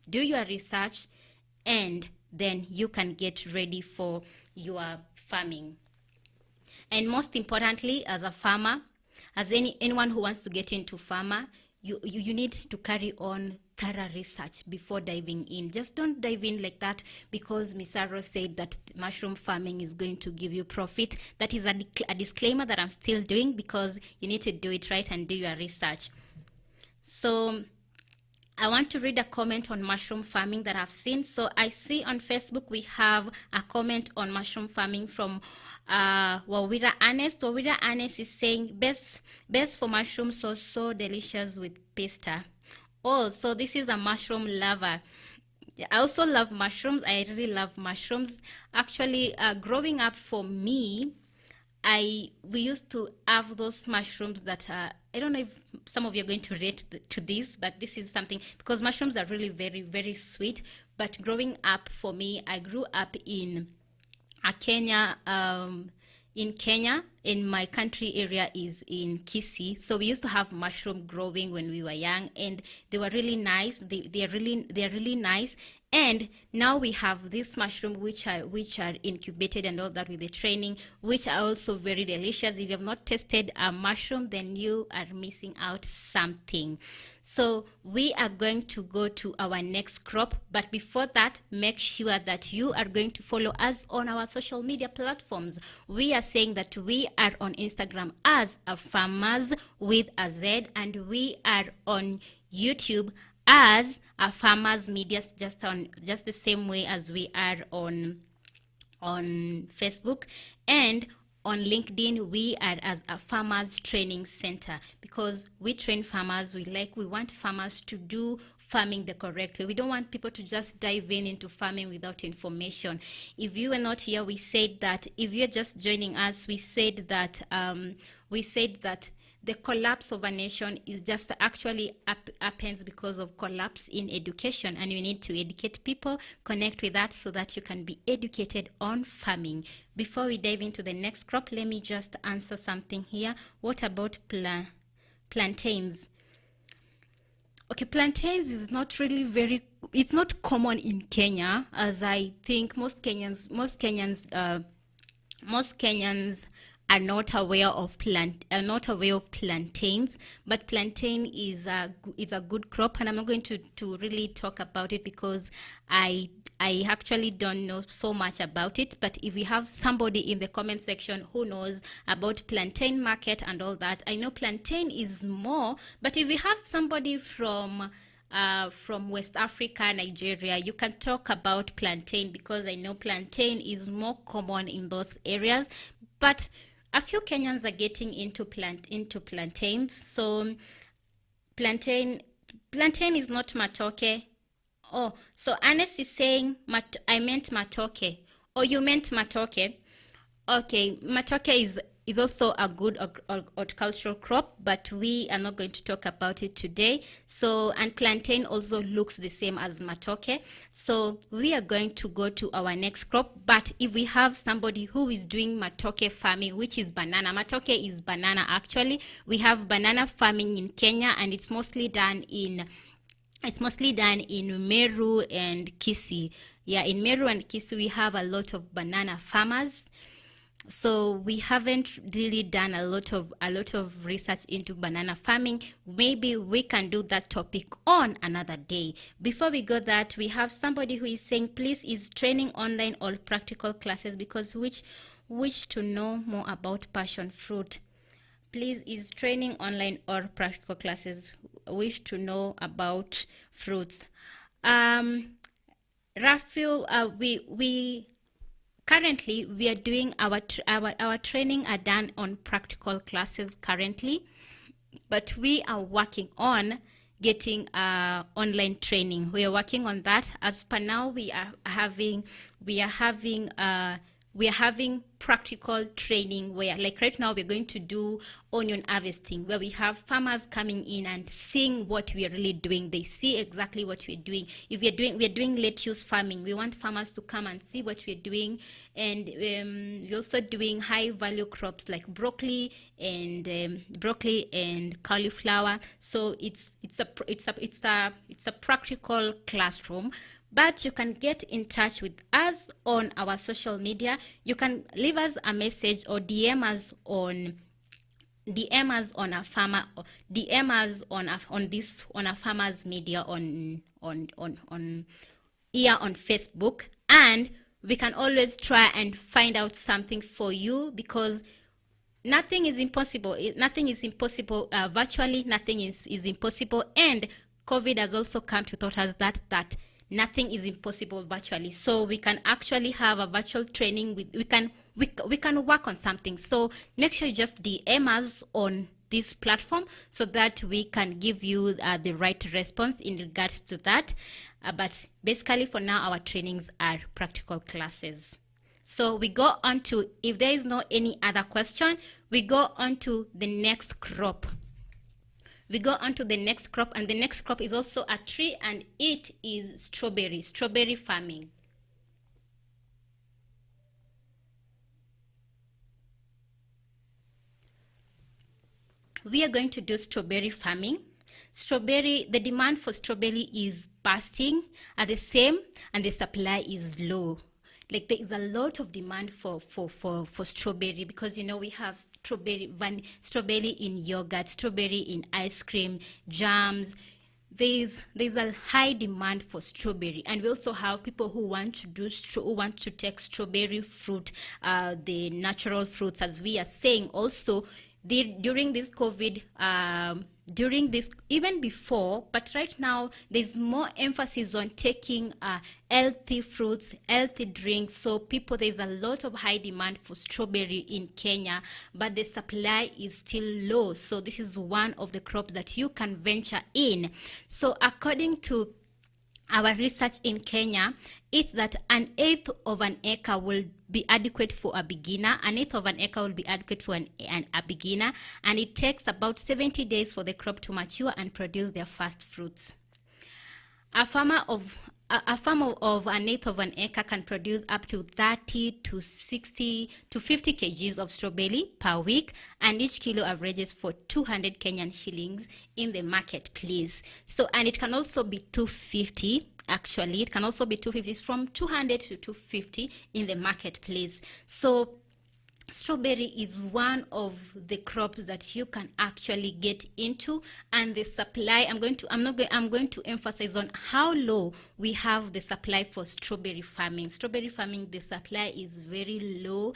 do your research, and then you can get ready for your farming. And most importantly, as a farmer, as anyone who wants to get into farmer, you need to carry on thorough research before diving in. Just don't dive in like that because Misaro said that mushroom farming is going to give you profit. That is a disclaimer that I'm still doing, because you need to do it right and do your research. So I want to read a comment on mushroom farming that I've seen. So I see on Facebook we have a comment on mushroom farming from Wawira Ernest. Wawira Ernest is saying best for mushrooms, so delicious with pasta. Oh, so this is a mushroom lover. I also love mushrooms. I really love mushrooms. Actually, growing up for me, we used to have those mushrooms that I don't know if some of you are going to relate to this, but this is something, because mushrooms are really very, very sweet. But growing up for me, I grew up in Kenya. In Kenya, in my country area is in Kisii, so we used to have mushroom growing when we were young, and they were really nice. They're really nice. And now we have this mushroom which are incubated and all that with the training, which are also very delicious. If you have not tasted a mushroom, then you are missing out something. So we are going to go to our next crop, but before that, make sure that you are going to follow us on our social media platforms. We are saying that we are on Instagram as a Farmers with a Z, and we are on YouTube as a Farmers Media, just the same way as we are on Facebook, and on LinkedIn we are as a Farmers Training Center, because we train farmers. We want farmers to do farming the correct way. We don't want people to just dive into farming without information. If you were not here, we said that if you're just joining us, we said that the collapse of a nation is just actually happens because of collapse in education, and you need to educate people, connect with that so that you can be educated on farming. Before we dive into the next crop, let me just answer something here. What about plantains? Okay, plantains is not really it's not common in Kenya, as I think most Kenyans are not aware of plantains, but plantain is a good crop, and I'm not going to really talk about it because I actually don't know so much about it. But if we have somebody in the comment section who knows about plantain market and all that, I know plantain is more, but if we have somebody from West Africa, Nigeria, you can talk about plantain, because I know plantain is more common in those areas. But a few Kenyans are getting into plantains. So plantain is not matoke. Oh, so Ernest is saying I meant matoke. Oh, you meant matoke. Okay, matoke is also a good horticultural crop, but we are not going to talk about it today. So, and plantain also looks the same as matoke. So we are going to go to our next crop. But if we have somebody who is doing matoke farming, which is banana, matoke is banana actually. We have banana farming in Kenya, and it's mostly done in Meru and Kisii. Yeah, in Meru and Kisii we have a lot of banana farmers. So we haven't really done a lot of research into banana farming. Maybe we can do that topic on another day. Before we go that, we have somebody who is saying, please, is training online or practical classes, because wish to know more about passion fruit. Please, is training online or practical classes, wish to know about fruits. Raphael, currently, we are doing our training are done on practical classes currently, but we are working on getting online training. We are working on that. As per now, we are having we are having practical training where, like right now, we're going to do onion harvesting, where we have farmers coming in and seeing what we are really doing. They see exactly what we're doing. If we're doing lettuce farming, we want farmers to come and see what we're doing. And we're also doing high value crops like broccoli and cauliflower. So it's a practical classroom. But you can get in touch with us on our social media. You can leave us a message or DM us on a farmer, DM us on a farmer's media on here on Facebook, and we can always try and find out something for you, because nothing is impossible. Nothing is impossible. Virtually nothing is impossible, and COVID has also come to taught us that nothing is impossible virtually. So we can actually have a virtual training. We can work on something. So make sure you just DM us on this platform so that we can give you the right response in regards to that. But basically for now, our trainings are practical classes. So we go on to, if there is no any other question, we go on to the next crop. We go on to the next crop, and the next crop is also a tree, and it is strawberry farming. We are going to do strawberry farming. The demand for strawberry is bursting at the same, and the supply is low. Like there is a lot of demand for strawberry, because we have strawberry in yogurt, strawberry in ice cream, jams. There's a high demand for strawberry, and we also have people who want to take strawberry fruit, the natural fruits, as we are saying. Also, during this COVID, even before, but right now there's more emphasis on taking healthy fruits, healthy drinks. So there's a lot of high demand for strawberry in Kenya, but the supply is still low. So this is one of the crops that you can venture in. So according to our research in Kenya, it's that 1/8 of an acre will be adequate for a beginner. 1/8 of an acre will be adequate for a beginner, and it takes about 70 days for the crop to mature and produce their first fruits. A farmer of 1/8 of an acre can produce up to 30 to 60 to 50 kgs of strawberry per week, and each kilo averages for 200 Kenyan shillings in the marketplace. So, and it can also be 250. Actually, it can also be 250. It's from 200 to 250 in the marketplace. So strawberry is one of the crops that you can actually get into, and the supply, I'm going to emphasize on how low we have the supply for strawberry farming. Strawberry farming, the supply is very low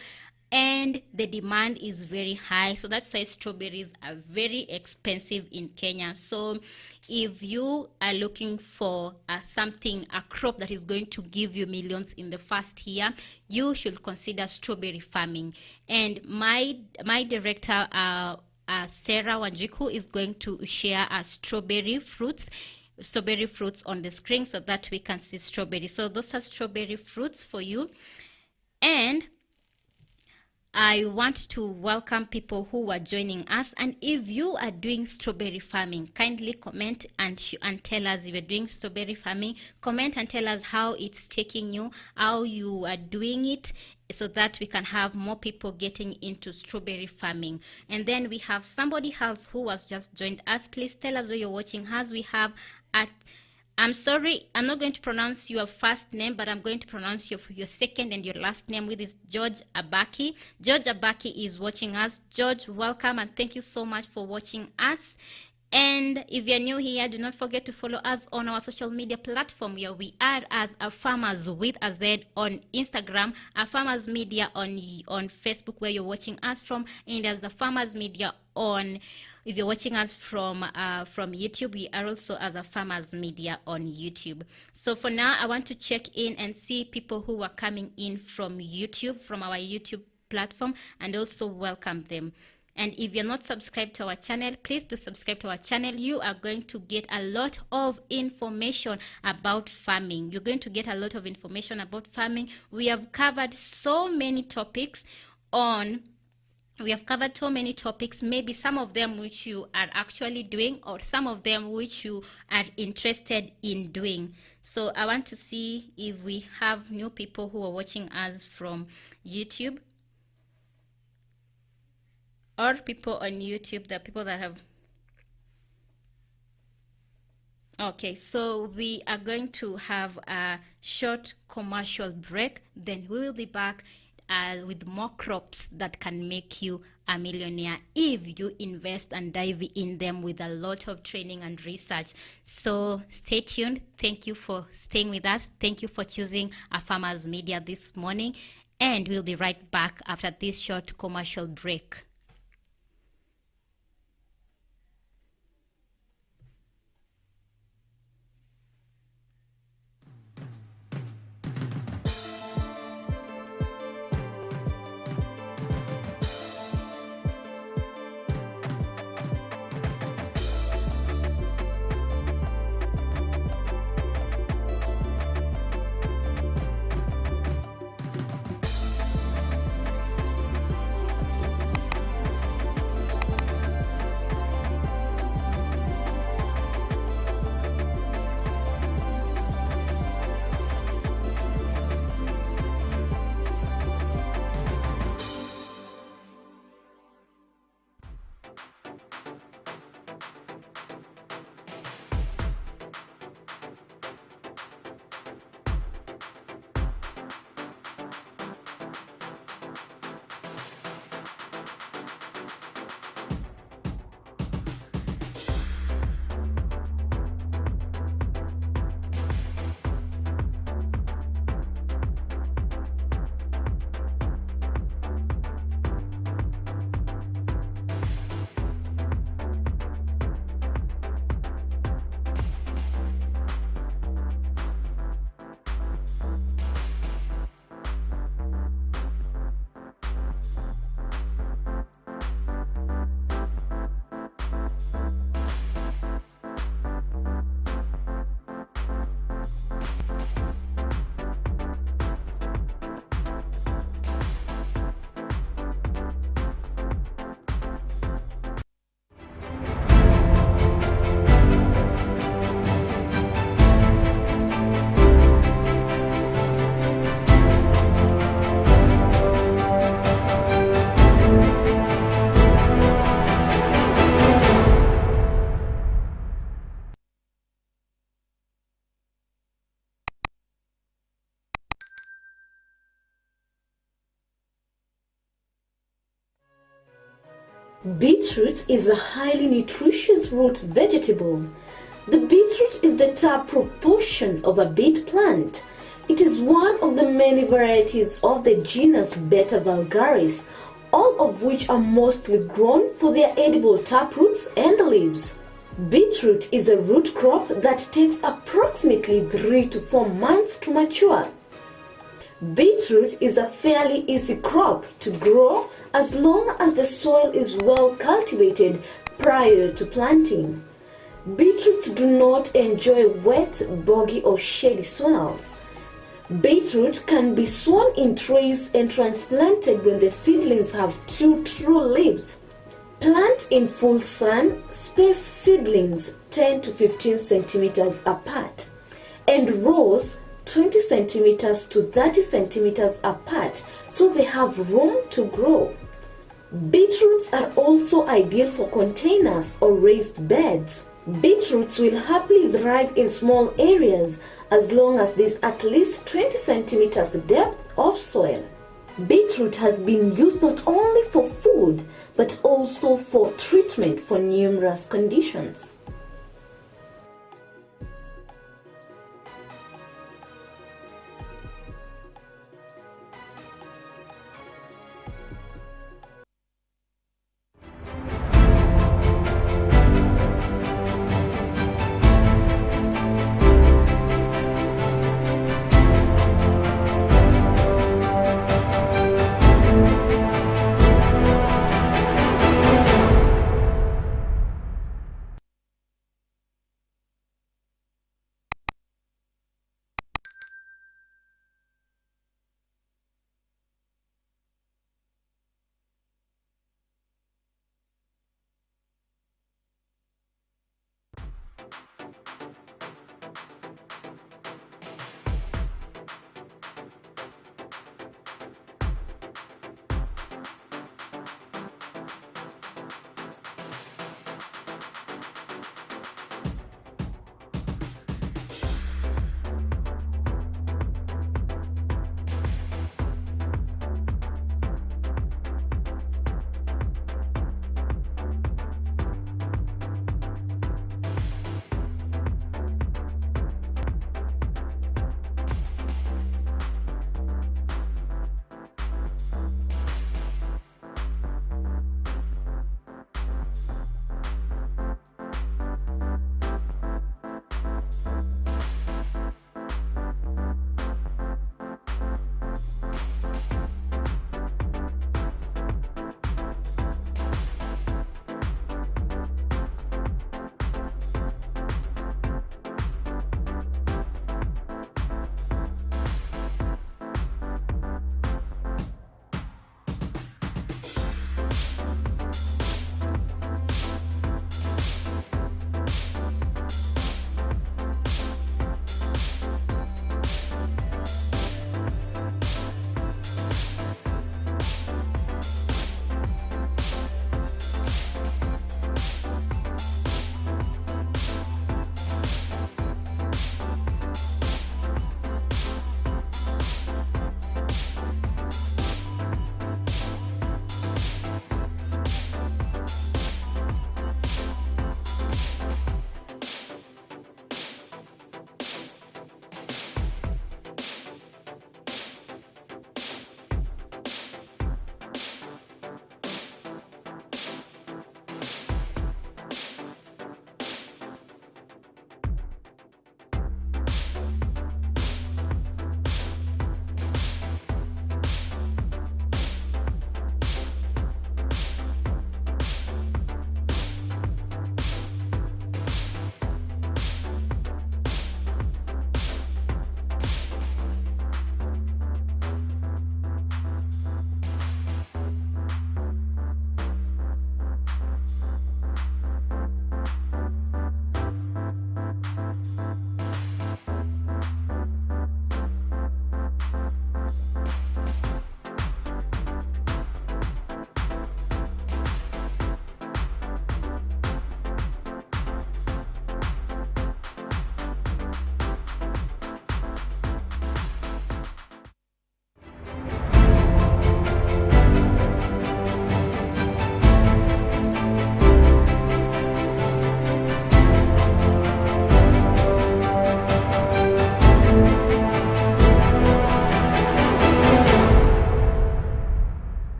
and the demand is very high. So that's why strawberries are very expensive in Kenya. So if you are looking for a crop that is going to give you millions in the first year, you should consider strawberry farming. And my director, Sarah Wanjiku, is going to share strawberry fruits on the screen so that we can see strawberry. So those are strawberry fruits for you. And I want to welcome people who are joining us, and if you are doing strawberry farming, kindly comment and tell us if you're doing strawberry farming. Comment and tell us how it's taking you, how you are doing it, so that we can have more people getting into strawberry farming. And then we have somebody else who has just joined us. Please tell us where you're watching us. We have I'm sorry, I'm not going to pronounce your first name, but I'm going to pronounce your second and your last name, which is George Abaki. George Abaki is watching us. George, welcome, and thank you so much for watching us. And if you're new here, do not forget to follow us on our social media platform, where we are as A Farmers with a Z on Instagram, A Farmers Media on Facebook, where you're watching us from, and as A Farmers Media if you're watching us from YouTube, we are also as A Farmers Media on YouTube. So for now, I want to check in and see people who are coming in from YouTube, from our YouTube platform, and also welcome them. And if you're not subscribed to our channel, please do subscribe to our channel. You are going to get a lot of information about farming. You're going to get a lot of information about farming. We have covered so many topics maybe some of them which you are actually doing, or some of them which you are interested in doing. So I want to see if we have new people who are watching us from YouTube, or people on YouTube, the people that have. Okay, so we are going to have a short commercial break, then we will be back with more crops that can make you a millionaire if you invest and dive in them with a lot of training and research. So stay tuned. Thank you for staying with us. Thank you for choosing a Farmers Media this morning, and we'll be right back after this short commercial break. Beetroot is a highly nutritious root vegetable. The beetroot is the top proportion of a beet plant. It is one of the many varieties of the genus Beta vulgaris, all of which are mostly grown for their edible taproots and leaves. Beetroot is a root crop that takes approximately 3 to 4 months to mature. Beetroot is a fairly easy crop to grow as long as the soil is well cultivated prior to planting. Beetroots do not enjoy wet, boggy or shady soils. Beetroot can be sown in trays and transplanted when the seedlings have 2 true leaves. Plant in full sun, space seedlings 10 to 15 centimeters apart, and rows 20 centimeters to 30 centimeters apart so they have room to grow. Beetroots are also ideal for containers or raised beds. Beetroots will happily thrive in small areas as long as there's at least 20 centimeters depth of soil. Beetroot has been used not only for food but also for treatment for numerous conditions.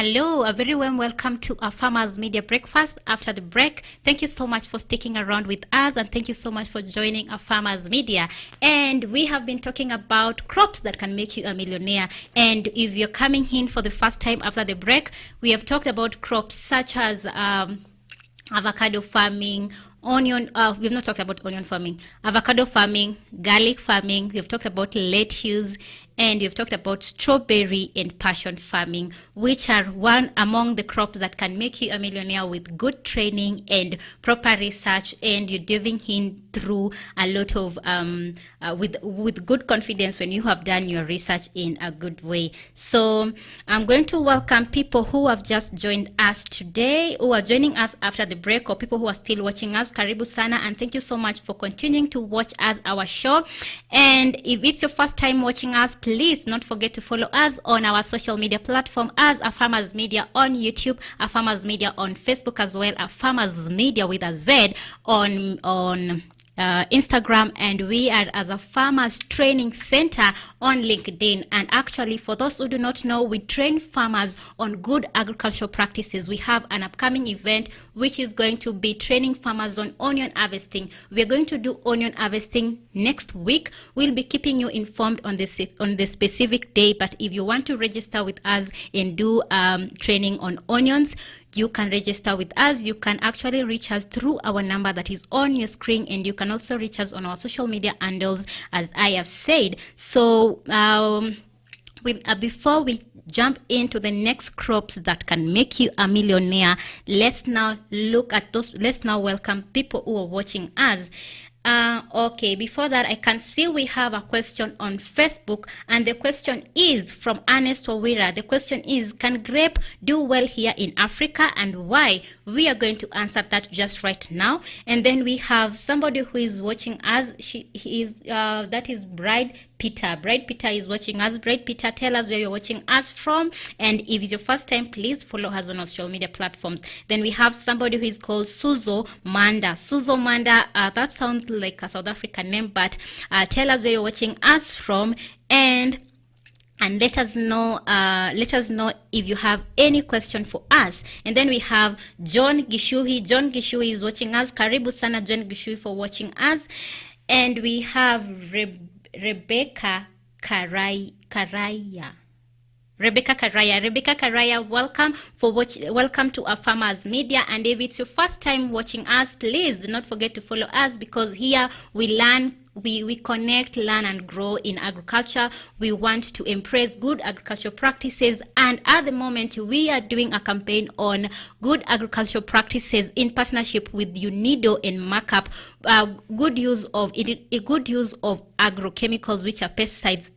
Hello, a very warm welcome to our Farmers Media Breakfast after the break. Thank you so much for sticking around with us, and thank you so much for joining our Farmers Media. And we have been talking about crops that can make you a millionaire. And if you're coming in for the first time after the break, we have talked about crops such as avocado farming, we've not talked about onion farming, avocado farming, garlic farming, we've talked about lettuce, and we've talked about strawberry and passion farming, which are one among the crops that can make you a millionaire with good training and proper research, and you're diving in through a lot of with good confidence when you have done your research in a good way. So I'm going to welcome people who have just joined us today, who are joining us after the break, or people who are still watching us us, karibu sana, and thank you so much for continuing to watch our show. And if it's your first time watching us, please don't forget to follow us on our social media platform as A Farmers Media on YouTube, A Farmers Media on Facebook as well, A Farmers Media with a Z on Instagram, and we are as a Farmers Training Center on LinkedIn. And actually, for those who do not know, we train farmers on good agricultural practices. We have an upcoming event which is going to be training farmers on onion harvesting. We're going to do onion harvesting next week. We'll be keeping you informed on the specific day, but if you want to register with us and do training on onions, you can register with us. You can actually reach us through our number that is on your screen, and you can also reach us on our social media handles, as I have said. So before we jump into the next crops that can make you a millionaire, let's now look at those. Let's now welcome people who are watching us. Okay, before that, I can see we have a question on Facebook, and the question is from Ernest Wawira. The question is, can grape do well here in Africa, and why? We are going to answer that just right now. And then we have somebody who is watching us. That is Bride Peter. Bride Peter is watching us. Bride Peter, tell us where you're watching us from, and if it's your first time, please follow us on our social media platforms. Then we have somebody who is called Suzo Manda. Suzo Manda, that sounds like a South African name, but tell us where you're watching us from, and let us know if you have any question for us. And then we have John Gishui. John Gishui is watching us. Karibu sana John Gishui for watching us. And we have Rebecca Karaya. Rebecca Karaya, welcome to our Farmers Media. And if it's your first time watching us, please do not forget to follow us, because here we learn, we connect, learn, and grow in agriculture. We want to embrace good agricultural practices, and at the moment we are doing a campaign on good agricultural practices in partnership with UNIDO and Markup. Good use of agrochemicals, which are pesticides,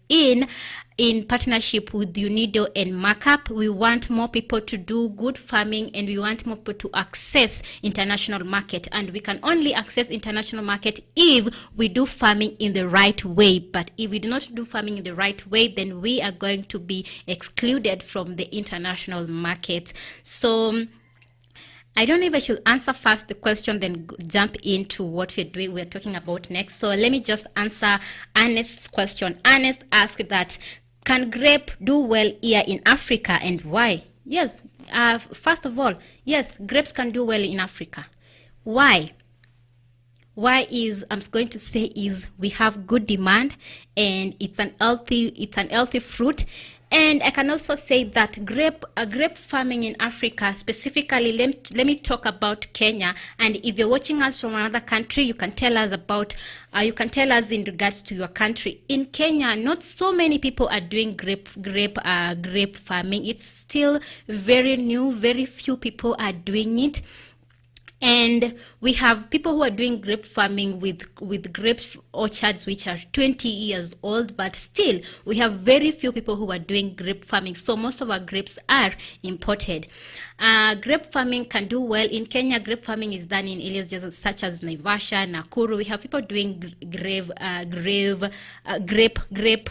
in partnership with UNIDO and Markup. We want more people to do good farming, and we want more people to access international market, and we can only access international market if we do farming in the right way. But if we do not do farming in the right way, then we are going to be excluded from the international market. So I don't know if I should answer first the question, then jump into what we're talking about next. So let me just answer Ernest's question. Ernest asked that, can grape do well here in Africa, and why? Yes, first of all, yes, grapes can do well in Africa. Why? Why is, I'm going to say, is we have good demand, and it's an healthy fruit. And I can also say that grape farming in Africa, specifically, let me talk about Kenya. And if you're watching us from another country, you can tell us in regards to your country. In Kenya, not so many people are doing grape farming. It's still very new. Very few people are doing it. And we have people who are doing grape farming with grape orchards which are 20 years old, but still we have very few people who are doing grape farming. So most of our grapes are imported. Grape farming can do well in Kenya. Grape farming is done in areas such as Naivasha, Nakuru. We have people doing grape.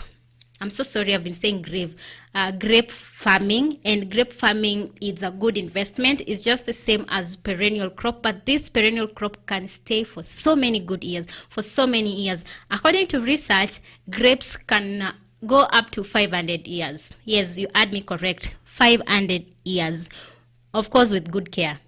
I'm so sorry, I've been saying grape farming, and grape farming is a good investment. It's just the same as perennial crop, but this perennial crop can stay for so many good years, for so many years. According to research, grapes can go up to 500 years. Yes, you heard me correct, 500 years. Of course, with good care.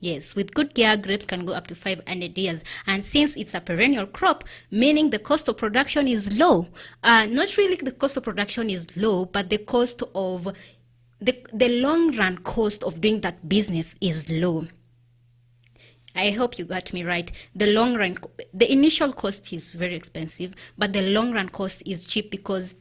Yes, with good care, grapes can go up to 500 years. And since it's a perennial crop, meaning the cost of production is low. Not really the cost of production is low, but the cost of the long run cost of doing that business is low. I hope you got me right. The long run, the initial cost is very expensive, but the long run cost is cheap, because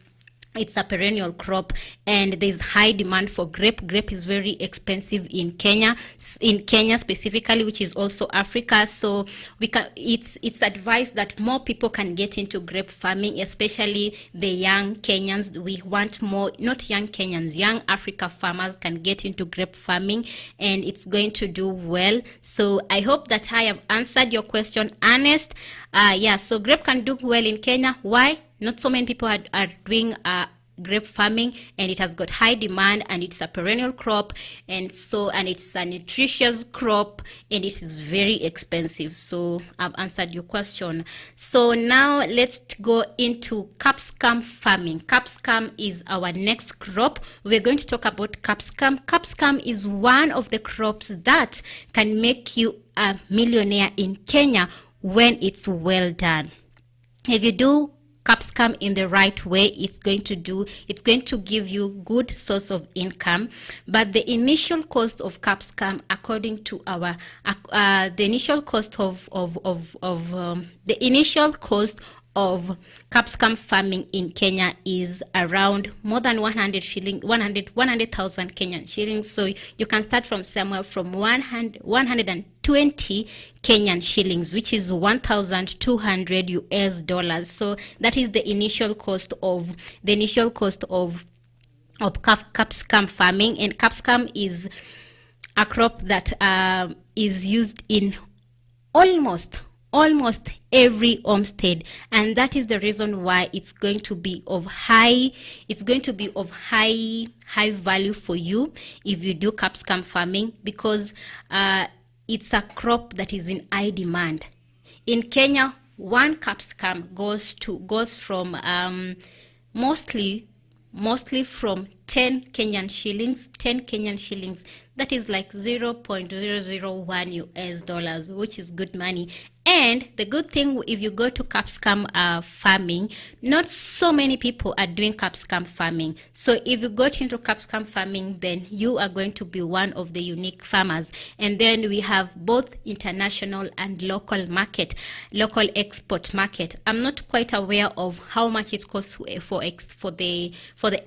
It's a perennial crop, and there's high demand for grape. Grape is very expensive in Kenya specifically, which is also Africa. So it's advised that more people can get into grape farming, especially the young Kenyans. We want more, not young Kenyans, young Africa farmers can get into grape farming, and it's going to do well. So I hope that I have answered your question, Ernest. So grape can do well in Kenya. Why? Not so many people are doing grape farming, and it has got high demand, and it's a perennial crop, and it's a nutritious crop, and it is very expensive. So I've answered your question. So now let's go into capsicum farming. Capsicum is our next crop. We're going to talk about capsicum. Capsicum is one of the crops that can make you a millionaire in Kenya when it's well done. If you do capsicum in the right way, it's going to give you good source of income. But the initial cost of capsicum, according to our the initial cost of capsicum farming in Kenya is around more than 100,000 Kenyan shillings. So you can start from somewhere from 120 Kenyan shillings, which is 1,200 US dollars. So that is the initial cost of capsicum farming. And capsicum is a crop that is used in almost every homestead, and that is the reason why it's going to be of high value for you if you do capsicum farming, because it's a crop that is in high demand. In Kenya, one capsicum goes from mostly from 10 Kenyan shillings. That is like 0.001 US dollars, which is good money. And the good thing, if you go to capsicum farming, not so many people are doing capsicum farming. So if you got into capsicum farming, then you are going to be one of the unique farmers. And then we have both international and local export market. I'm not quite aware of how much it costs for the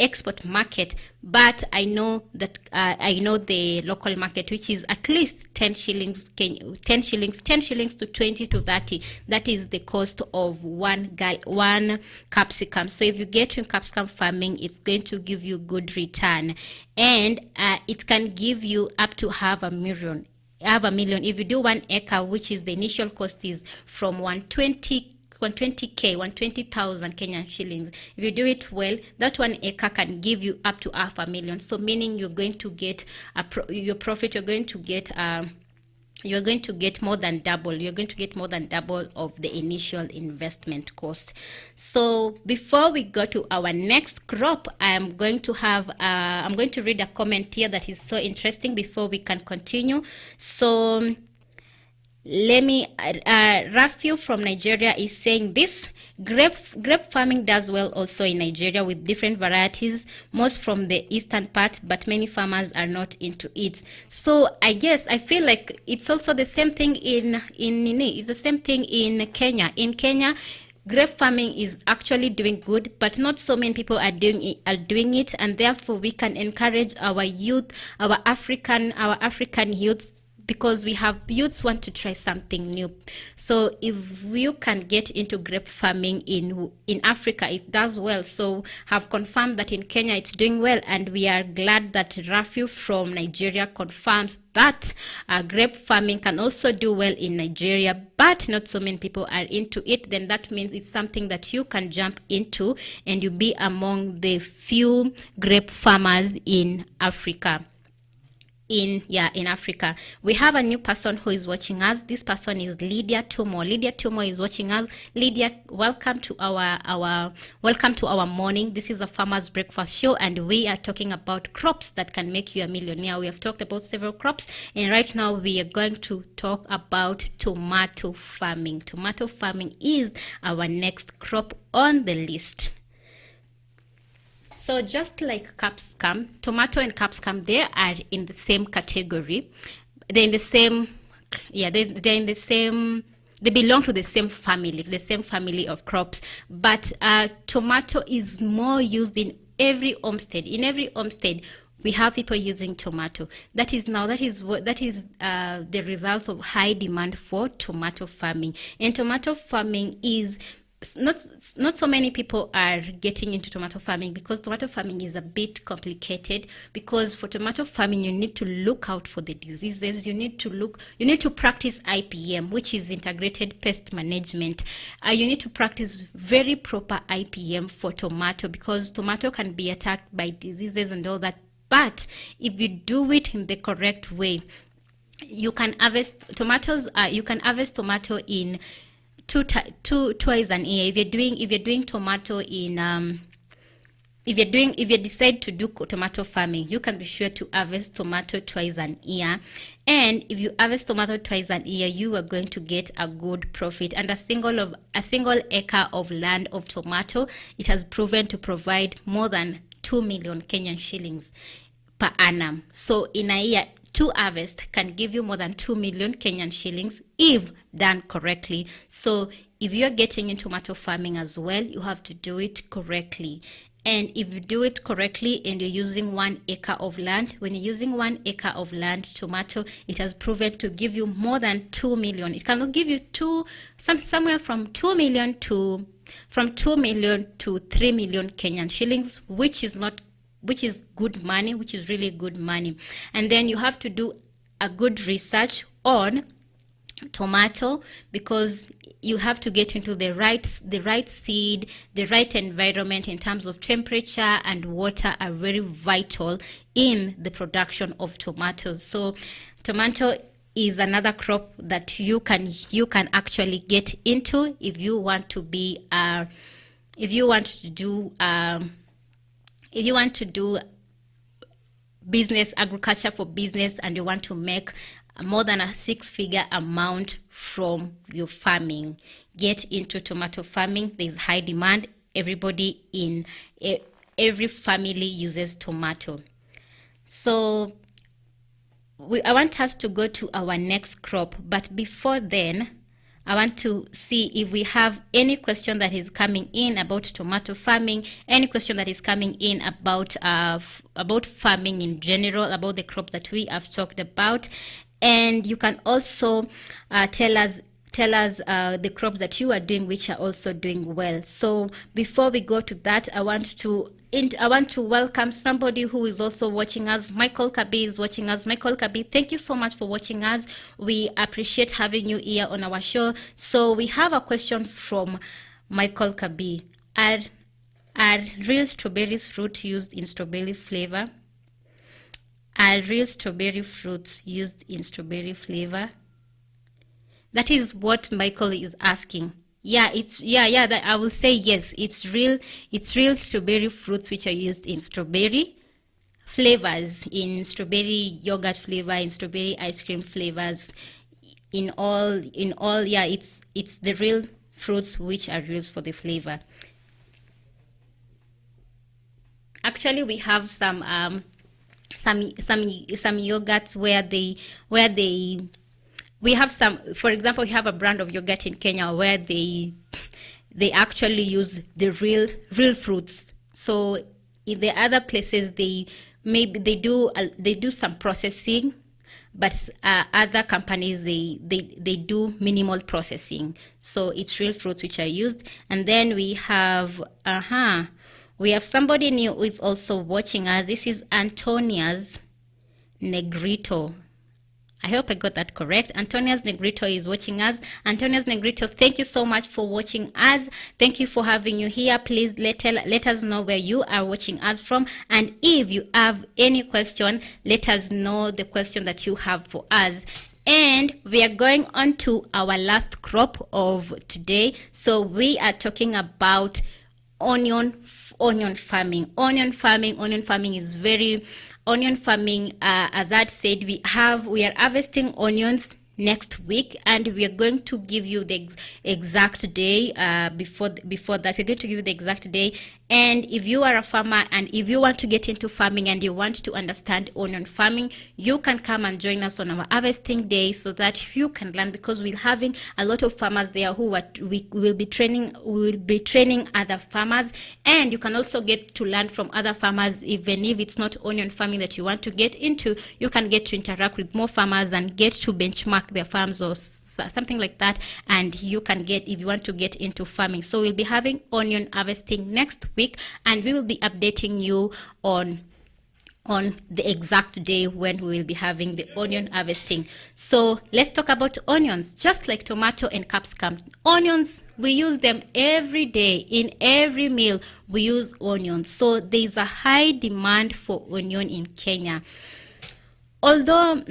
export market, but I know that I know the local market, which is at least 10 shillings to 20 to 30. That is the cost of one capsicum. So if you get in capsicum farming, it's going to give you good return, and it can give you up to half a million if you do 1 acre, which is the initial cost is from 120,000 Kenyan shillings. If you do it well, that 1 acre can give you up to half a million. So meaning you're going to get your profit. You're going to get more than double. You're going to get more than double of the initial investment cost. So before we go to our next crop, I'm going to read a comment here that is so interesting before we can continue. So let me, Rafiu from Nigeria is saying this: grape farming does well also in Nigeria with different varieties, most from the eastern part, but many farmers are not into it. So I feel like it's also the same thing in Kenya. In Kenya, grape farming is actually doing good, but not so many people are doing it, and therefore we can encourage our youth, our African youths, because we have youths want to try something new. So if you can get into grape farming in Africa, it does well. So have confirmed that in Kenya it's doing well, and we are glad that Rafiu from Nigeria confirms that grape farming can also do well in Nigeria, but not so many people are into it. Then that means it's something that you can jump into, and you be among the few grape farmers in Africa. In Africa. We have a new person who is watching us. This person is Lydia Tumo. Lydia Tumo is watching us. Lydia, welcome to our morning. This is a farmer's breakfast show, and we are talking about crops that can make you a millionaire. We have talked about several crops, and right now we are going to talk about tomato farming. Tomato farming is our next crop on the list. So just like capsicum, tomato and capsicum, they are in the same category. They're in the same they belong to the same family of crops, but tomato is more used in every homestead. In every homestead we have people using tomato. That is the results of high demand for tomato farming. And tomato farming is not so many people are getting into tomato farming, because tomato farming is a bit complicated. Because for tomato farming, you need to look out for the diseases. You need to practice IPM, which is integrated pest management. You need to practice very proper IPM for tomato, because tomato can be attacked by diseases and all that. But if you do it in the correct way, you can harvest tomatoes. You can harvest tomato in twice an year. If you're doing tomato in if you decide to do tomato farming, you can be sure to harvest tomato twice an year. And if you harvest tomato twice an year, you are going to get a good profit. And a single acre of land of tomato, it has proven to provide more than 2 million Kenyan shillings per annum. So in a year, 2 harvests can give you more than 2 million Kenyan shillings if done correctly. So if you're getting into tomato farming as well, you have to do it correctly. And if you do it correctly and you're using 1 acre of land, when you're using 1 acre of land tomato, it has proven to give you more than 2 million. It cannot give you somewhere from 2 million to 3 million Kenyan shillings, which is good money, which is really good money. And then you have to do a good research on tomato, because you have to get into the right seed, the right environment in terms of temperature and water are very vital in the production of tomatoes. So tomato is another crop that you can actually get into if you want to do business, agriculture for business, and you want to make more than a 6-figure amount from your farming. Get into tomato farming. There's high demand. Everybody in every family uses tomato. So I want us to go to our next crop, but before then, I want to see if we have any question that is coming in about tomato farming, any question that is coming in about farming in general, about the crop that we have talked about. And you can also tell us the crops that you are doing which are also doing well. So before we go to that, I want to welcome somebody who is also watching us. Michael Kabi is watching us. Michael Kabi, thank you so much for watching us. We appreciate having you here on our show. So we have a question from Michael Kabi. Are real strawberries fruit used in strawberry flavor? Are real strawberry fruits used in strawberry flavor? That is what Michael is asking. Yeah, that I will say yes. It's real strawberry fruits which are used in strawberry flavors, in strawberry yogurt flavor, in strawberry ice cream flavors, in all. Yeah, it's the real fruits which are used for the flavor. Actually, we have some yogurts where we have some, for example, we have a brand of yogurt in Kenya where they actually use the real fruits. So in the other places they do some processing, but other companies they do minimal processing. So it's real fruits which are used. And then we have somebody new who is also watching us. This is Antonia's Negrito. I hope I got that correct. Antonia's Negrito is watching us. Antonia's Negrito, thank you so much for watching us. Thank you for having you here. Please let us know where you are watching us from. And if you have any question, let us know the question that you have for us. And we are going on to our last crop of today. So we are talking about onion farming. Onion farming is onion farming, as I said, we are harvesting onions next week, and we are going to give you the exact day. Before that, we're going to give you the exact day. And if you are a farmer and if you want to get into farming and you want to understand onion farming, you can come and join us on our harvesting day so that you can learn, because we're having a lot of farmers there we will be training other farmers, and you can also get to learn from other farmers. Even if it's not onion farming that you want to get into, you can get to interact with more farmers and get to benchmark their farms or something like that, and you can get, if you want to get into farming. So we'll be having onion harvesting next week, and we will be updating you on the exact day when we will be having the onion harvesting. So let's talk about onions. Just like tomato and capsicum, onions, we use them every day. In every meal we use onions, so there's a high demand for onion in Kenya. Although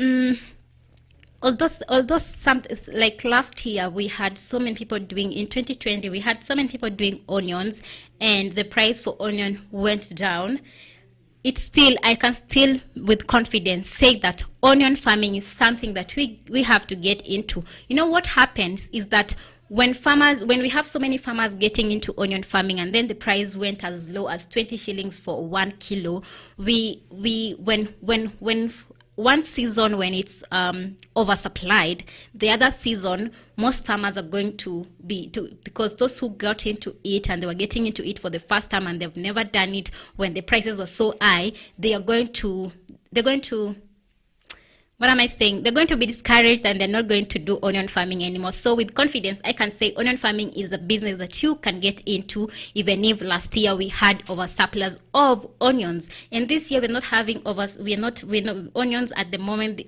some, like last year we had so many people doing, in 2020 we had so many people doing onions and the price for onion went down. It's still, I can still with confidence say that onion farming is something that we have to get into. You know what happens is that when we have so many farmers getting into onion farming and then the price went as low as 20 shillings for 1 kilo, when one season when it's oversupplied, the other season most farmers are going to because those who got into it and they were getting into it for the first time and they've never done it when the prices were so high, they're going to what am I saying? They're going to be discouraged and they're not going to do onion farming anymore. So with confidence, I can say onion farming is a business that you can get into, even if last year we had over surplus of onions. And this year we're not having onions at the moment.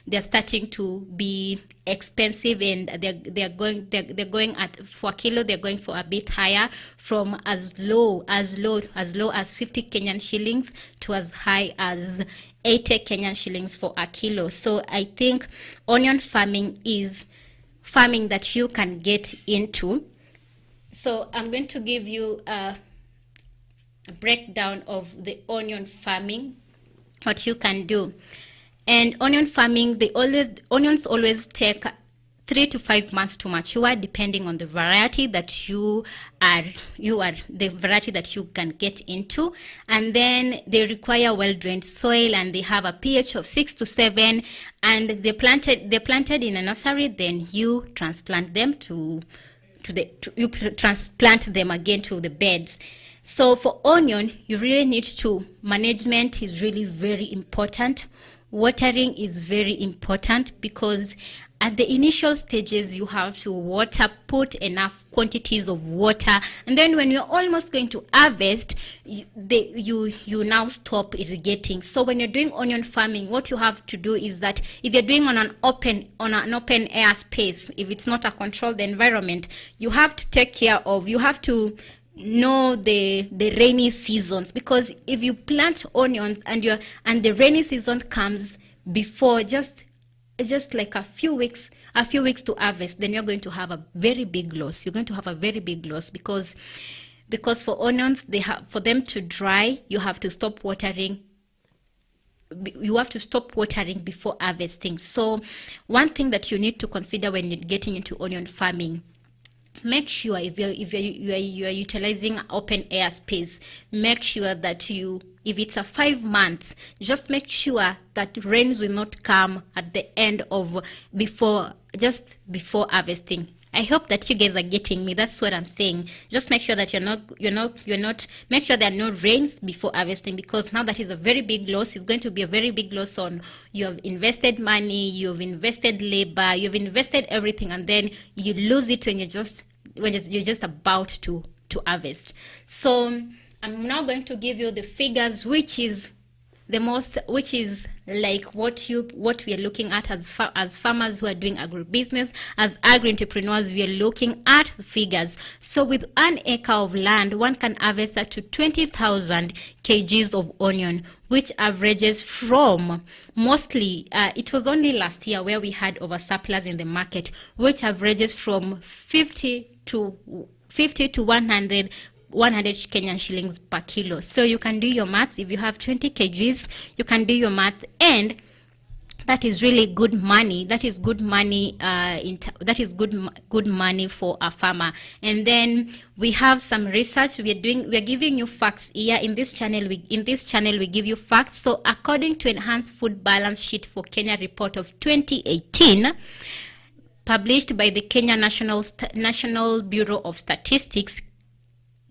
They're starting to be expensive, and they're going at, for a kilo, they're going for a bit higher, from as low as 50 Kenyan shillings to as high as 80 Kenyan shillings for a kilo. So I think onion farming is farming that you can get into. So I'm going to give you a breakdown of the onion farming, what you can do. And onion farming, onions always take 3 to 5 months to mature, depending on the variety that the variety that you can get into. And then they require well-drained soil, and they have a pH of 6 to 7, and they're planted in a nursery. Then you transplant them transplant them again to the beds. So for onion, you really need to, management is really very important. Watering is very important, because at the initial stages you have to put enough quantities of water, and then when you're almost going to harvest, you now stop irrigating. So when you're doing onion farming, what you have to do is that if you're doing on an open air space, if it's not a controlled environment, you have to know the rainy seasons, because if you plant onions and the rainy season comes before just like a few weeks to harvest, then you're going to have a very big loss. You're going to have a very big loss, because for onions, for them to dry, you have to stop watering. You have to stop watering before harvesting. So one thing that you need to consider when you're getting into onion farming, make sure if you're utilizing open air space, make sure that if it's a 5 months, just make sure that rains will not come at the end of just before harvesting. I hope that you guys are getting me. That's what I'm saying. Just make sure that make sure there are no rains before harvesting, because now that is a very big loss. It's going to be a very big loss on, you have invested money, you've invested labor, you've invested everything, and then you lose it when you're just about to harvest. So I'm now going to give you the figures, which is like what we are looking at as farmers who are doing agribusiness, as agri-entrepreneurs. We are looking at the figures. So with 1 acre of land, one can harvest up to 20,000 kgs of onion, which averages from mostly, it was only last year where we had oversurplus in the market, which averages from 50 to 100 Kenyan shillings per kilo. So you can do your maths. If you have 20 kgs, you can do your math. And that is really good money. That is good money. That is good money for a farmer. And then we have some research we are giving you facts here in this channel. We give you facts. So according to Enhanced Food Balance Sheet for Kenya report of 2018, published by the Kenya National Bureau of Statistics,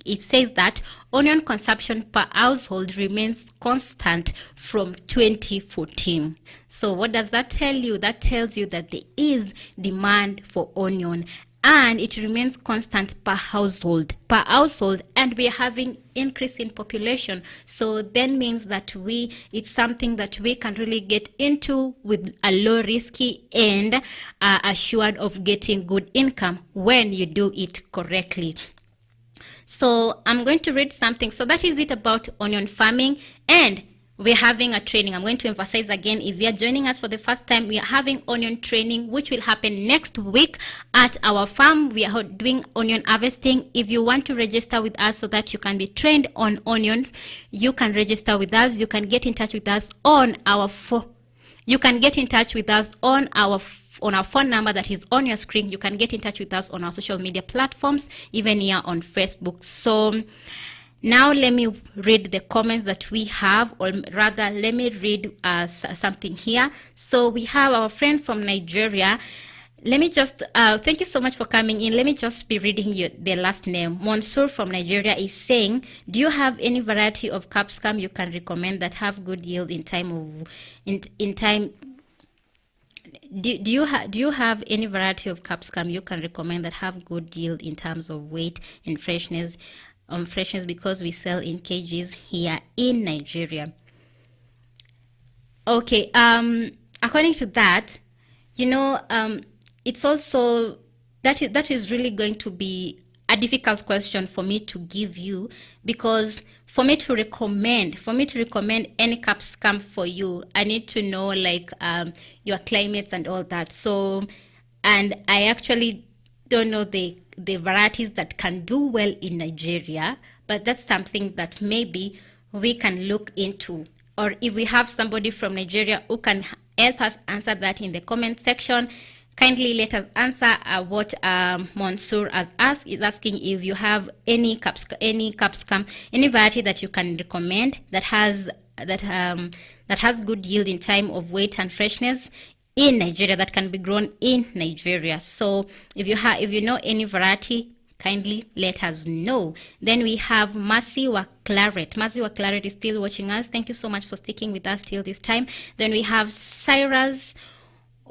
it says that onion consumption per household remains constant from 2014. So what does that tell you? That tells you that there is demand for onion, and it remains constant per household, and we are having increase in population. So then means that it's something that we can really get into with a low risky and assured of getting good income when you do it correctly. So I'm going to read something. So that is it about onion farming, and we're having a training. I'm going to emphasize again, if you are joining us for the first time, we are having onion training, which will happen next week at our farm. We are doing onion harvesting. If you want to register with us so that you can be trained on onion, you can register with us. You can get in touch with us on our phone. You can get in touch with us on our phone number that is on your screen. You can get in touch with us on our social media platforms, even here on Facebook. So now let me read the comments that we have, or rather let me read something here. So we have our friend from Nigeria. Let me just thank you so much for coming in. Let me just be reading you the last name. Monsur from Nigeria is saying, do you have any variety of capsicum you can recommend that have good yield in time of do you have any variety of capsicum you can recommend that have good yield in terms of weight and freshness? Because we sell in kgs here in Nigeria. Okay, according to that, it's also that is really going to be a difficult question for me to give you, because for me to recommend any capsicum for you, I need to know your climates and all that. So, and I actually don't know the varieties that can do well in Nigeria, but that's something that maybe we can look into. Or if we have somebody from Nigeria who can help us answer that in the comment section, kindly let us answer what Monsur has asked. Is asking if you have any capsicum, any variety that you can recommend that has good yield in time of weight and freshness in Nigeria, that can be grown in Nigeria. So if you know any variety, kindly let us know. Then we have Masiwa Claret. Masiwa Claret is still watching us. Thank you so much for sticking with us till this time. Then we have Cyrus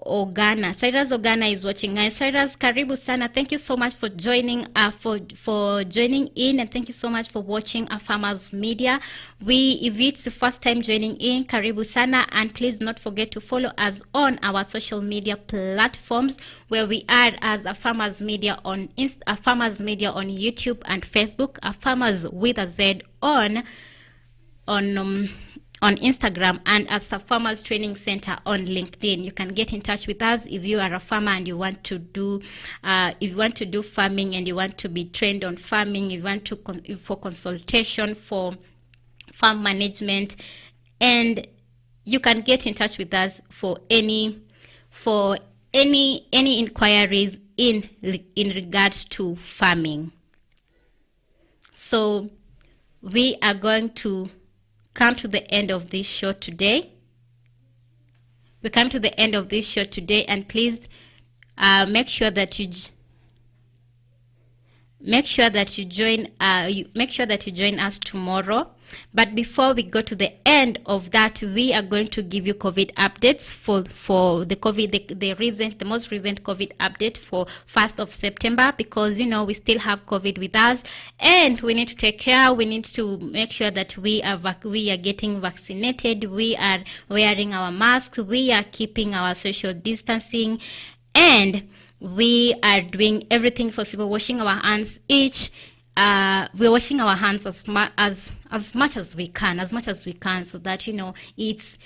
Ogana. Cyrus Ogana is watching us. Cyrus, karibu sana. Thank you so much for joining for joining in, and thank you so much for watching our Farmers Media. If it's the first time joining in, karibu sana, and please do not forget to follow us on our social media platforms, where we are as a Farmers Media on YouTube and Facebook, a Farmers with a Z on Instagram, and as a Farmers Training Center on LinkedIn. You can get in touch with us if you are a farmer and you want to do farming, and you want to be trained on farming, you want to for consultation for farm management, and you can get in touch with us for any inquiries in regards to farming. So we are going to come to the end of this show today. And please make sure that you join us tomorrow. But before we go to the end of that, we are going to give you COVID updates for the most recent COVID update for 1st of September, because we still have COVID with us, and we need to take care. We need to make sure that we are getting vaccinated, we are wearing our masks, we are keeping our social distancing, and we are doing everything possible, washing our hands we're washing our hands as much as we can, so that it's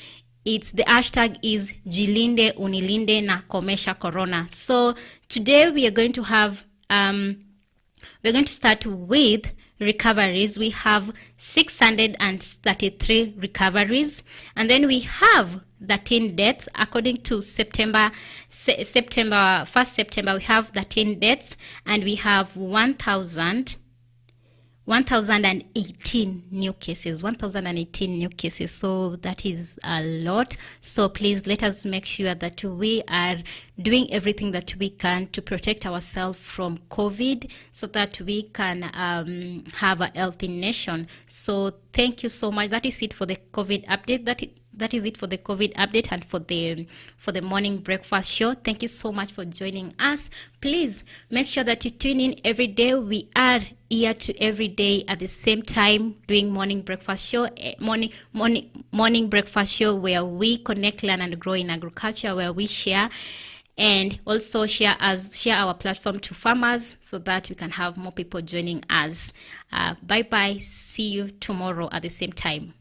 the hashtag is Jilinde Unilinde na Komesha Corona. So today we are going to have we're going to start with recoveries. We have 633 recoveries, and then we have 13 deaths according to September 1st September. We have 13 deaths, and we have 1018 new cases. 1018 new cases. So that is a lot. So please let us make sure that we are doing everything that we can to protect ourselves from COVID, so that we can have a healthy nation. So thank you so much. That is it for the COVID update. That is it for the COVID update and for the morning breakfast show. Thank you so much for joining us. Please make sure that you tune in every day. We are here to every day at the same time doing morning breakfast show, morning breakfast show, where we connect, learn, and grow in agriculture, where we share and also share our platform to farmers, so that we can have more people joining us. Bye bye. See you tomorrow at the same time.